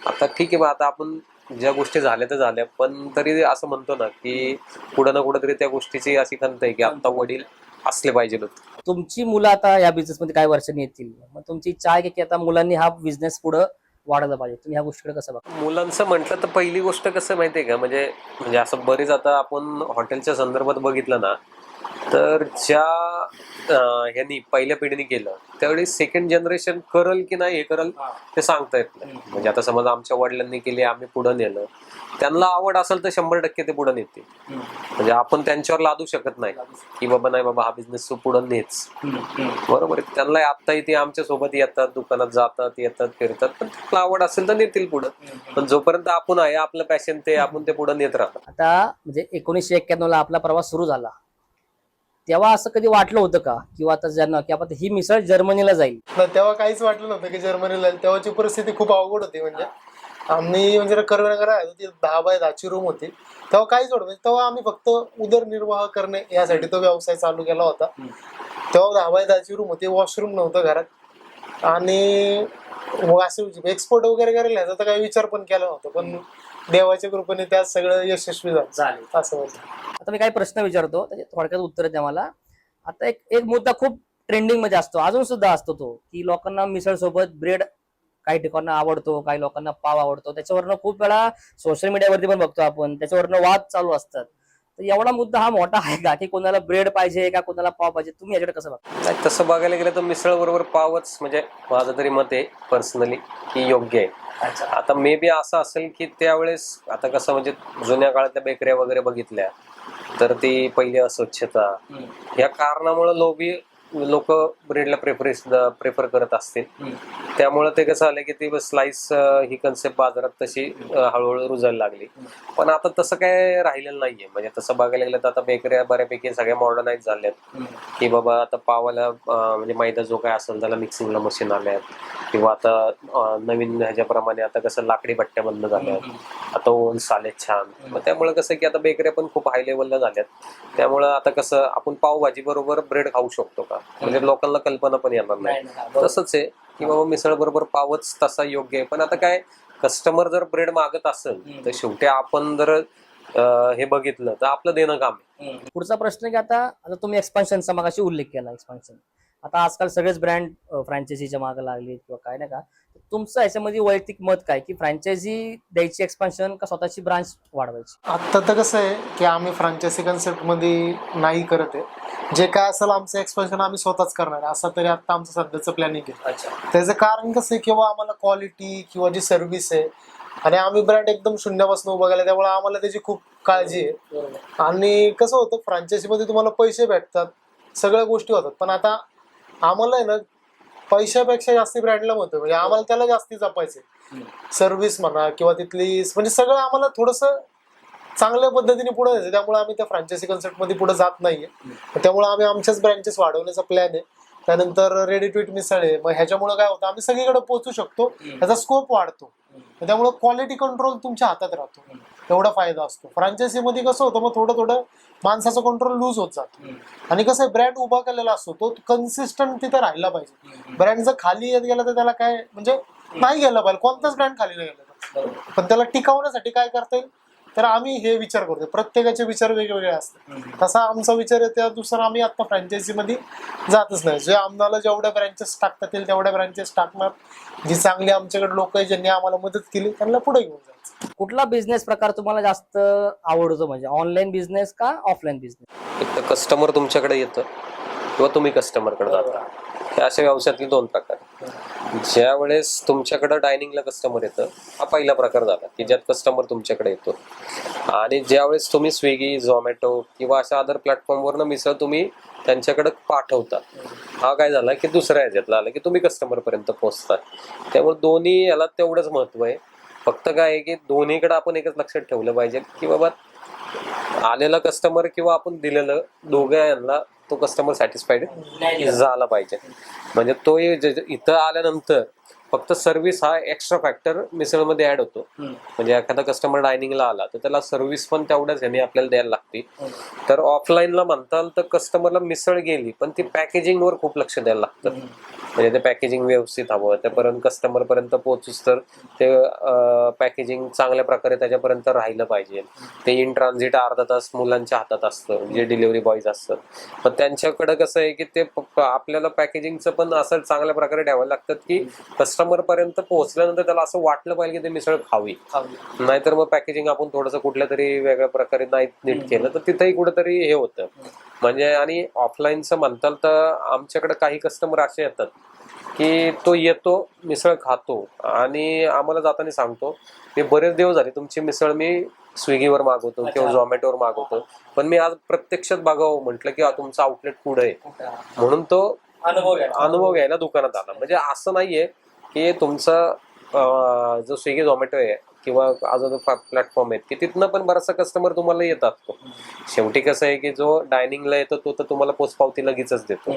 आता ठीक आहे, मग आता आपण ज्या गोष्टी झाल्या तर झाल्या, पण तरी असं म्हणतो ना की कुठं ना कुठं तरी त्या गोष्टीची अशी खंत आहे की आता वडील असले पाहिजे होते. तुमची मुलं आता या बिझनेस मध्ये काही वर्षांनी येतील, मग तुमची इच्छा आहे की आता मुलांनी हा बिझनेस पुढे वाढायला पाहिजे. तुम्ही ह्या गोष्टीकडे कसं बघा? मुलांचं म्हटलं तर पहिली गोष्ट कसं माहितीये का, म्हणजे असं बरीच आता आपण हॉटेलच्या संदर्भात बघितलं ना, तर ज्या ह्यांनी पहिल्या पिढीने केलं त्यावेळी सेकंड जनरेशन करल की नाही हे करल ते सांगता येत नाही. म्हणजे आता समजा आमच्या वडिलांनी केली, आम्ही पुढे नेलं, त्यांना आवड असेल तर 100% ते पुढे नेतील. म्हणजे आपण त्यांच्यावर लादू शकत नाही की बाबा नाही बाबा हा बिझनेस तू पुढे नेच, बरोबर आहे. त्यांना आत्ताही ते आमच्या सोबत येतात, दुकानात जातात, येतात, फिरतात, पण त्यांना आवड असेल तर नेतील पुढे. पण जोपर्यंत आपण आहे, आपलं पॅशन ते आपण ते पुढे नेत राहतो. आता म्हणजे 1991 ला आपला प्रवास सुरू झाला, तेव्हा असं कधी वाटलं होतं का किंवा आता ज्यांना की आपण ही मिसळ जर्मनीला जाईल? नाही, तेव्हा काहीच वाटलं नव्हतं की जर्मनीला जाईल. तेव्हाची परिस्थिती खूप अवघड होती. म्हणजे आम्ही म्हणजे करवीनगर आहे, ती 10x10 रूम होती. तेव्हा काहीच होतं, म्हणजे तेव्हा आम्ही फक्त उदरनिर्वाह करणे यासाठी तो व्यवसाय चालू केला होता. तेव्हा 10x10 रूम होती, वॉशरूम नव्हतं घरात, आणि असं एक्सपोर्ट वगैरे करायला ह्याचा तर काही विचार पण केला नव्हता. पण देवाच्या कृपेने त्यात सगळं यशस्वी झालं असं म्हणतो. आता मी काही प्रश्न विचारतो, त्याचे थोडक्यात उत्तर द्या मला. आता एक मुद्दा खूप ट्रेंडिंग मध्ये असतो, अजून सुद्धा असतो तो, की लोकांना मिसळ सोबत ब्रेड काही ठिकाणी आवडतो, काही लोकांना पाव आवडतो. त्याच्यावरनं खूप वेळा सोशल मीडियावरती पण बघतो आपण, त्याच्यावरनं वाद चालू असतात. तर एवढा मुद्दा हा मोठा आहे का की कोणाला ब्रेड पाहिजे का कोणाला पाव पाहिजे? तुम्ही याच्याकडे कसं बघता? नाही, तसं बघायला गेलं तर मिसळ बरोबर पावच म्हणजे माझं तरी मत आहे पर्सनली की योग्य आहे. आता मे बी असं असेल की त्यावेळेस आता कसं म्हणजे जुन्या काळातल्या बेकऱ्या वगैरे बघितल्या तर ती पहिली अस्वच्छता या कारणामुळे लोक ब्रेडला प्रेफर करत असतील. त्यामुळे ते कसं आलं की ती स्लाइस ही कन्सेप्ट बाजारात तशी हळूहळू रुजायला लागली. पण आता तसं काय राहिलेलं नाहीये. म्हणजे तसं बघायला गेलं तर आता बेकऱ्या बऱ्यापैकी सगळ्या मॉडर्नाइज झाल्यात की बाबा आता पावाला म्हणजे मैदा जो काय असेल त्याला मिक्सिंगला मशीन आल्यात, किंवा आता नवीन ह्याच्याप्रमाणे आता कसं लाकडी भट्ट्या बंद झाल्या, आता ओव्हन्स आलेत छान. मग त्यामुळे कसं की आता बेकऱ्या पण खूप हाय लेवलला झाल्यात. त्यामुळं आता कसं आपण पावभाजी बरोबर ब्रेड खाऊ शकतो का, म्हणजे लोकांना कल्पना पण येणार नाही. तसंच आहे की बाबा मिसळ बरोबर पावच तसा योग्य आहे. पण आता काय, कस्टमर जर ब्रेड मागत असेल तर शेवटी आपण जर हे बघितलं तर आपलं देणं काम आहे. पुढचा प्रश्न की आता आता तुम्ही एक्सपान्शनचा मगाशी उल्लेख केला. एक्सपान्शन आता आजकाल सगळेच ब्रँड फ्रँचायझीच्या मागे लागले किंवा काय नाही का, तुमचं याच्यामध्ये वैयक्तिक मत काय की फ्रँचायझी द्यायची एक्सपान्शन का स्वतःची ब्रांच वाढवायची? आता तर कसं आहे की आम्ही फ्रँचायझी कन्सेप्टमध्ये नाही करत आहे. जे काय असेल आमचं एक्सपान्शन आम्ही स्वतःच करणार आहे, असं तरी आता आमचं सध्याचं प्लॅनिंग आहे. त्याचं कारण कसं आहे किंवा आम्हाला क्वालिटी किंवा जी सर्व्हिस आहे, आणि आम्ही ब्रँड एकदम शून्यापासून उभं केला, त्यामुळे आम्हाला त्याची खूप काळजी आहे. आणि कसं होतं, फ्रँचायझीमध्ये तुम्हाला पैसे भेटतात, सगळ्या गोष्टी होतात, पण आता आम्हाला आहे ना पैशापेक्षा जास्ती ब्रँडला होतं, म्हणजे आम्हाला त्याला जास्ती जपायचंय. सर्व्हिस म्हणा किंवा तिथली म्हणजे सगळं आम्हाला थोडंसं चांगल्या पद्धतीने पुढे जायचं. त्यामुळे आम्ही त्या फ्रँचायझी कन्सेप्टमध्ये पुढे जात नाहीये. त्यामुळे आम्ही आमच्याच ब्रँचेस वाढवण्याचा प्लॅन आहे. त्यानंतर रेडी टू इट मिसळ आहे. मग ह्याच्यामुळे काय होतं, आम्ही सगळीकडे पोहोचू शकतो, त्याचा स्कोप वाढतो. त्यामुळे क्वालिटी कंट्रोल तुमच्या हातात राहतो, एवढा फायदा असतो. फ्रँचायझीमध्ये कसं होतं, मग थोडं थोडं माणसाचं कंट्रोल लूज होत जातो. आणि कसं आहे, ब्रँड उभा केलेला असतो तो कन्सिस्टंट तिथे राहिला पाहिजे. ब्रँड जर खाली येत गेला तर त्याला काय म्हणजे नाही गेला पाहिजे, कोणताच ब्रँड खाली नाही गेला पाहिजे. पण त्याला टिकवण्यासाठी काय करता येईल, तर आम्ही हे विचार करतो. प्रत्येकाचे विचार वेगवेगळे असतात. तसा आमचा विचार आहे त्यानुसार आम्ही आता फ्रँचायझीमध्ये जातच नाही. जे आम्हाला जेवढ्या ब्रँचेस टाकता येईल तेवढ्या ब्रँचेस टाकणार. जी चांगली आमच्याकडे लोक आहेत ज्यांनी आम्हाला मदत केली त्यांना पुढे घेऊन जायचं. कुठला बिझनेस प्रकार तुम्हाला जास्त आवडतो, म्हणजे ऑनलाईन बिझनेस का ऑफलाईन बिझनेस? एक तर कस्टमर तुमच्याकडे येतं किंवा तुम्ही कस्टमरकडे जाता, हे अशा व्यवसायातले दोन प्रकार. ज्या वेळेस तुमच्याकडे डायनिंगला कस्टमर येतं, हा पहिला प्रकार झाला की ज्यात कस्टमर तुमच्याकडे येतो. आणि ज्यावेळेस तुम्ही स्विगी, झोमॅटो किंवा अशा अदर प्लॅटफॉर्मवरनं मिसळ तुम्ही त्यांच्याकडे पाठवता, हा काय झाला की दुसऱ्या ह्याच्यातला आला की तुम्ही कस्टमरपर्यंत पोहोचता. त्यामुळे दोन्ही याला तेवढंच महत्व आहे. फक्त काय आहे की दोन्हीकडे आपण एकच लक्षात ठेवलं पाहिजे की बाबा आलेला कस्टमर किंवा आपण दिलेलं, दोघं यांना तो कस्टमर सॅटिस्फाईड झाला पाहिजे. म्हणजे तो इथं आल्यानंतर फक्त सर्व्हिस हा एक्स्ट्रा फॅक्टर मिसळमध्ये ऍड होतो. म्हणजे एखादा कस्टमर डायनिंगला आला तर त्याला सर्व्हिस पण तेवढ्याच ह्याने आपल्याला द्यायला लागते. तर ऑफलाईनला म्हणताल तर कस्टमरला मिसळ गेली पण ती पॅकेजिंगवर खूप लक्ष द्यायला लागतं. म्हणजे ते पॅकेजिंग व्यवस्थित हवं, त्यापर्यंत कस्टमर पर्यंत पोहोचूच तर ते पॅकेजिंग चांगल्या प्रकारे त्याच्यापर्यंत राहिलं पाहिजे. ते इन ट्रान्झिट अर्धा तास मुलांच्या हातात असतं, जे डिलिव्हरी बॉयज असतात. पण त्यांच्याकडे कसं आहे की ते आपल्याला पॅकेजिंगचं पण असं चांगल्या प्रकारे ठेवायला लागतं की कस्टमर पर्यंत पोहोचल्यानंतर त्याला असं वाटलं पाहिजे की ते मिसळ खावी. नाहीतर मग पॅकेजिंग आपण थोडंसं कुठल्या तरी वेगळ्या प्रकारे नाही नीट केलं तर तिथेही कुठेतरी हे होतं. म्हणजे आणि ऑफलाईनचं म्हणताल तर आमच्याकडे काही कस्टमर असे येतात की तो येतो, मिसळ खातो आणि आम्हाला जाताना सांगतो मी बरेच दिवस झाले तुमची मिसळ मी स्विगीवर मागवतो किंवा झोमॅटोवर मागवतो, पण मी आज प्रत्यक्षात बघावं म्हटलं की तुमचं आउटलेट कुठे आहे, म्हणून तो अनुभव घ्यायला दुकानात आला. म्हणजे असं नाहीये की तुमचा जो स्विगी झोमॅटो आहे किंवा अजून प्लॅटफॉर्म आहेत की तिथनं पण बराचसा कस्टमर तुम्हाला येतात. शेवटी कसं आहे की जो डायनिंगला येतो तो तर तुम्हाला पोचपावती लगेचच देतो.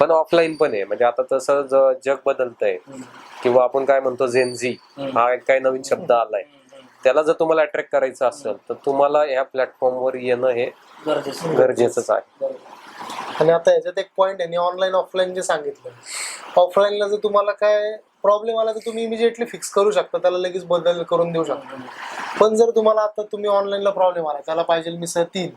पण ऑफलाईन पण आहे. म्हणजे आता तसं जग बदलतंय किंवा आपण काय म्हणतो झेनझी हा एक काही नवीन शब्द आलाय, त्याला जर तुम्हाला अट्रॅक्ट करायचं असेल तर तुम्हाला ह्या प्लॅटफॉर्मवर येणं हे गरजेचंच आहे. आणि आता याच्यात एक पॉईंट आहे, ऑनलाईन ऑफलाईन जे सांगितलं, ऑफलाईनला जर तुम्हाला काय प्रॉब्लेम आला तर तुम्ही इमिजिएटली फिक्स करू शकता, त्याला लगेच बदल करून देऊ शकता. पण जर तुम्हाला आता तुम्ही ऑनलाईनला प्रॉब्लेम आला, त्याला पाहिजे मिसळ 3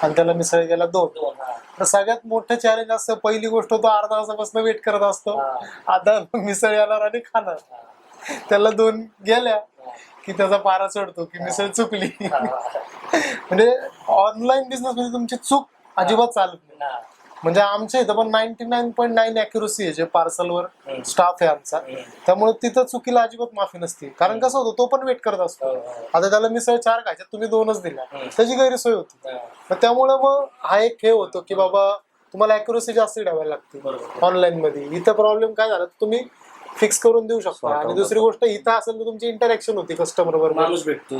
आणि त्याला मिसळ गेला 2, तर सगळ्यात मोठं चॅलेंज असतं. पहिली गोष्ट तो अर्धा तासापासून वेट करत असतो, आता मिसळ येणार आणि खाणार. त्याला 2 गेल्या की त्याचा पारा चढतो की मिसळ चुकली. म्हणजे ऑनलाईन बिझनेस मध्ये तुमची चूक अजिबात चालत नाही. म्हणजे आमच्या इथं पण 99.9 अॅक्युरसी आहे जे पार्सलवर स्टाफ आहे आमचा, त्यामुळे तिथं चुकीला अजिबात माफी नसते. कारण कसं होतं, तो पण वेट करत असतो. आता त्याला मिसळ 4 खायच्या, तुम्ही 2च दिल्या, त्याची गैरसोय होती. मग त्यामुळे मग हा एक हे होतो की बाबा तुम्हाला अॅक्युरसी जास्त ठेवायला लागते ऑनलाईन मध्ये. इथं प्रॉब्लेम काय झाला तुम्ही फिक्स करून देऊ शकता. आणि दुसरी गोष्ट इथं असेल तर तुमची इंटरॅक्शन होती कस्टमर बरोबर,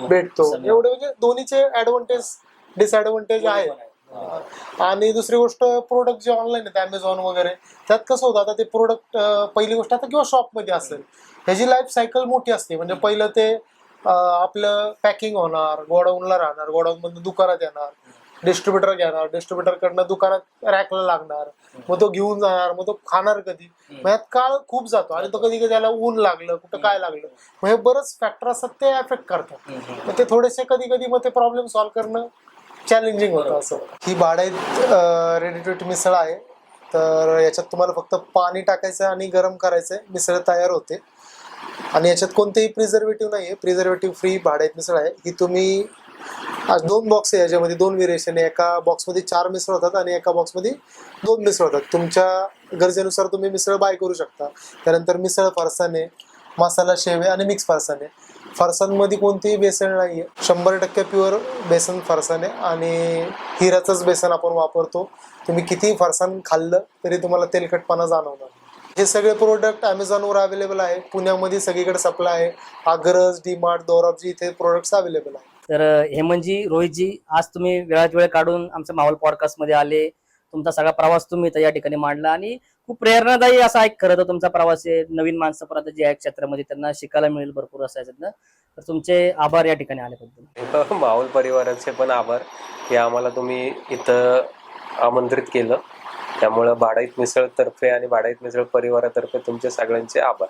भेटतो. एवढे म्हणजे दोन्हीचे ऍडव्हान्टेज डिसएडव्हान्टेज आहे. आणि दुसरी गोष्ट प्रोडक्ट जे ऑनलाईन आहेत Amazon वगैरे, त्यात कसं होतं आता ते प्रोडक्ट पहिली गोष्ट आता किंवा शॉपमध्ये असेल ह्याची लाईफ सायकल मोठी असते. म्हणजे पहिलं ते आपलं पॅकिंग होणार, गोडाऊनला राहणार, गोडाऊनमधून दुकानात येणार, डिस्ट्रीब्युटर घेणार, डिस्ट्रीब्युटरकडनं दुकानात रॅकला लागणार, मग तो घेऊन जाणार, मग तो खाणार कधी, मग यात काळ खूप जातो. आणि तो कधी कधी त्याला ऊन लागलं, कुठं काय लागलं, मग हे बरंच फॅक्टर असतात ते अफेक्ट करतात. मग ते थोडेसे कधी कधी मग ते प्रॉब्लेम सॉल्व्ह करणं चॅलेंजिंग होतं. असं ही भाड्यात रेडी टू ईट मिसळ आहे. तर याच्यात तुम्हाला फक्त पाणी टाकायचं आणि गरम करायचंय, मिसळ तयार होते. आणि याच्यात कोणतेही प्रिझर्वेटिव्ह नाही आहे, प्रिझर्वेटिव्ह फ्री भाड्यात मिसळ आहे. ही तुम्ही आज 2 बॉक्स आहे, याच्यामध्ये 2 व्हेरिएशन आहे. एका बॉक्समध्ये 4 मिसळ होतात आणि एका बॉक्समध्ये 2 मिसळ होतात. तुमच्या गरजेनुसार तुम्ही मिसळ बाय करू शकता. त्यानंतर मिसळ फरसाण आहे, मसाला शेव आहे आणि मिक्स फरसाण आहे. फरसाणमध्ये कोणतीही बेसन नाही आहे, 100% प्युअर बेसन फरसाण आहे आणि हिऱ्याचंच बेसन आपण वापरतो. तुम्ही कितीही फरसाण खाल्लं तरी तुम्हाला तेलकटपणा जाणवणार नाही. हे सगळे प्रोडक्ट Amazonवर अवेलेबल आहे. पुण्यामध्ये सगळीकडे सप्लाय आहे. अग्रज, डीमार्ट, दोराबजी इथे प्रोडक्ट्स अवेलेबल आहे. तर हेमंतजी, रोहितजी, आज तुम्ही वेळात वेळ काढून आमच्या माहोल पॉडकास्ट मध्ये आले. तुमचा सगळा प्रवास तुम्ही इथं या ठिकाणी मांडला आणि खूप प्रेरणादायी असा एक खरं तर तुमचा प्रवास आहे. नवीन माणसं परत जे आहे क्षेत्रामध्ये त्यांना शिकायला मिळेल भरपूर असं याच्यातनं. तर तुमचे आभार या ठिकाणी आल्याबद्दल. माहोल परिवाराचे पण आभार की आम्हाला तुम्ही इथं आमंत्रित केलं. त्यामुळं भाडाईत मिसळ तर्फे आणि भाडाईत मिसळ परिवारातर्फे तुमचे सगळ्यांचे आभार.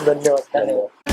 धन्यवाद. धन्यवाद.